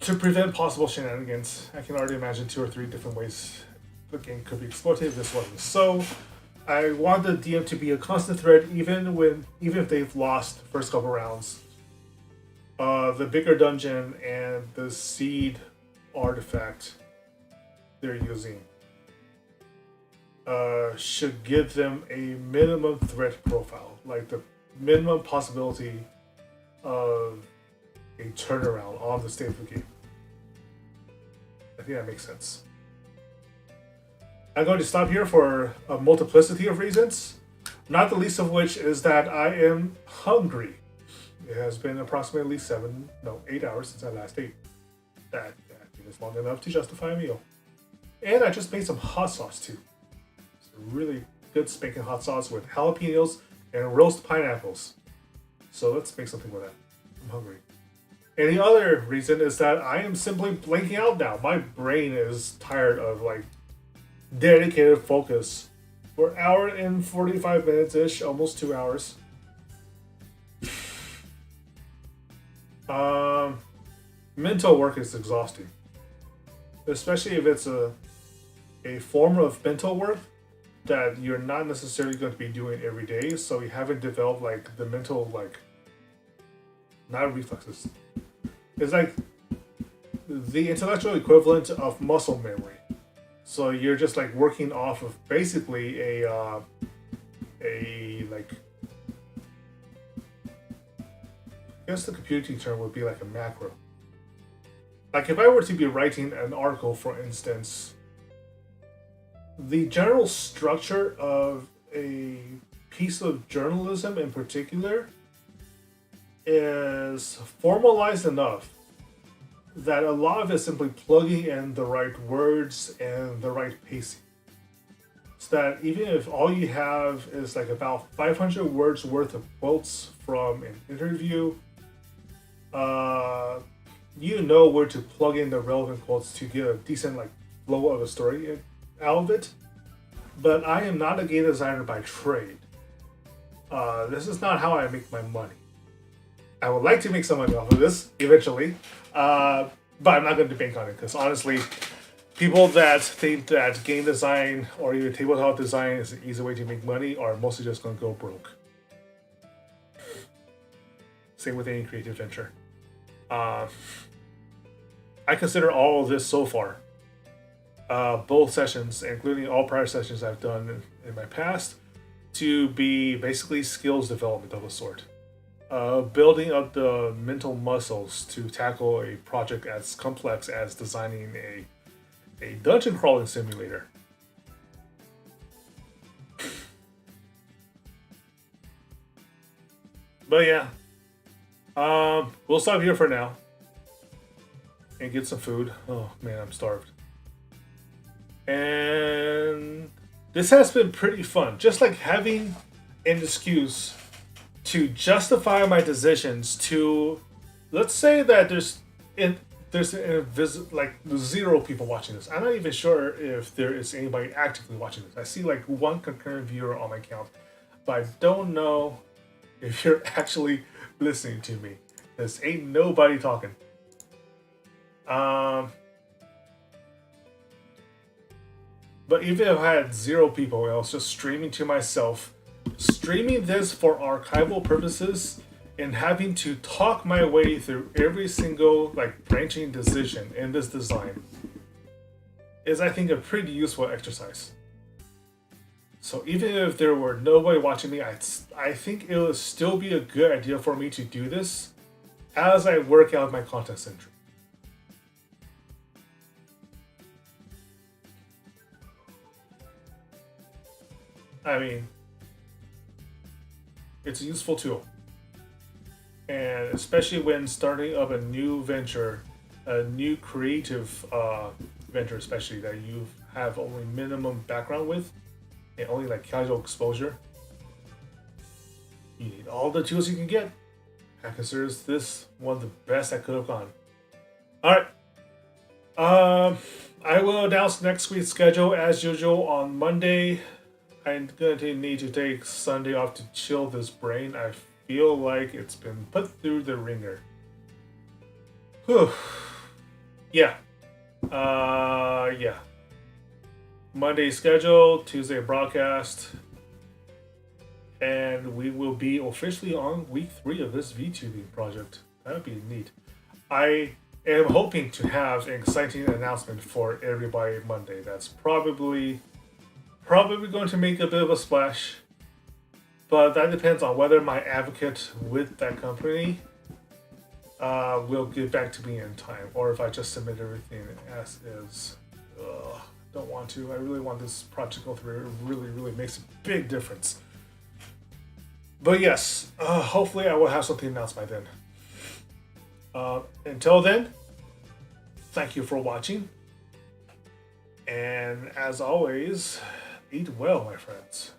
to prevent possible shenanigans. I can already imagine 2 or 3 different ways the game could be exploited if this wasn't so. I want the DM to be a constant threat even if they've lost the first couple rounds. The bigger dungeon and the seed artifact they're using should give them a minimum threat profile, like the minimum possibility of a turnaround on the state of the game. I think that makes sense. I'm going to stop here for a multiplicity of reasons, not the least of which is that I am hungry. It has been approximately 8 hours since I last ate. That is long enough to justify a meal. And I just made some hot sauce too. It's a really good spanking hot sauce with jalapenos and roast pineapples. So let's make something with that. I'm hungry. And the other reason is that I am simply blanking out now. My brain is tired of like dedicated focus for an hour and 45 minutes-ish, almost 2 hours. Mental work is exhausting. Especially if it's a form of mental work that you're not necessarily going to be doing every day, so you haven't developed like the mental not reflexes. It's like the intellectual equivalent of muscle memory. So you're just like working off of basically guess the computing term would be like a macro. Like if I were to be writing an article, for instance, the general structure of a piece of journalism in particular is formalized enough that a lot of it is simply plugging in the right words and the right pacing. So that even if all you have is like about 500 words worth of quotes from an interview, you know where to plug in the relevant quotes to get a decent like flow of a story out of it. But I am not a game designer by trade. This is not how I make my money. I would like to make some money off of this eventually, but I'm not going to bank on it because honestly, people that think that game design or even tabletop design is an easy way to make money are mostly just going to go broke. Same with any creative venture. I consider all of this so far, both sessions, including all prior sessions I've done in my past, to be basically skills development of a sort. Building up the mental muscles to tackle a project as complex as designing a dungeon crawling simulator. But yeah, we'll stop here for now and get some food. Oh man, I'm starved. And this has been pretty fun. Just like having an excuse to justify my decisions to, let's say that there's like 0 people watching this. I'm not even sure if there is anybody actively watching this. I see like 1 concurrent viewer on my account, but I don't know if you're actually listening to me. There's ain't nobody talking. But even if I had 0 people, I was just streaming to myself, streaming this for archival purposes, and having to talk my way through every single like branching decision in this design is, I think, a pretty useful exercise. So even if there were nobody watching me, I think it would still be a good idea for me to do this as I work out my content entry. I mean, it's a useful tool. And especially when starting up a new venture, a new creative venture especially, that you have only minimum background with, and only like casual exposure, you need all the tools you can get. I consider this one of the best I could have gone. Alright. I will announce next week's schedule as usual on Monday. I'm going to need to take Sunday off to chill this brain. I feel like it's been put through the ringer. Whew. Yeah. Yeah. Monday schedule, Tuesday broadcast, and we will be officially on week 3 of this VTubing project. That would be neat. I am hoping to have an exciting announcement for everybody Monday. That's probably going to make a bit of a splash, but that depends on whether my advocate with that company will get back to me in time, or if I just submit everything as is. Don't want to. I really want this project to go through. It really makes a big difference. But yes, hopefully I will have something announced by then. Until then, thank you for watching. And as always, eat well, my friends.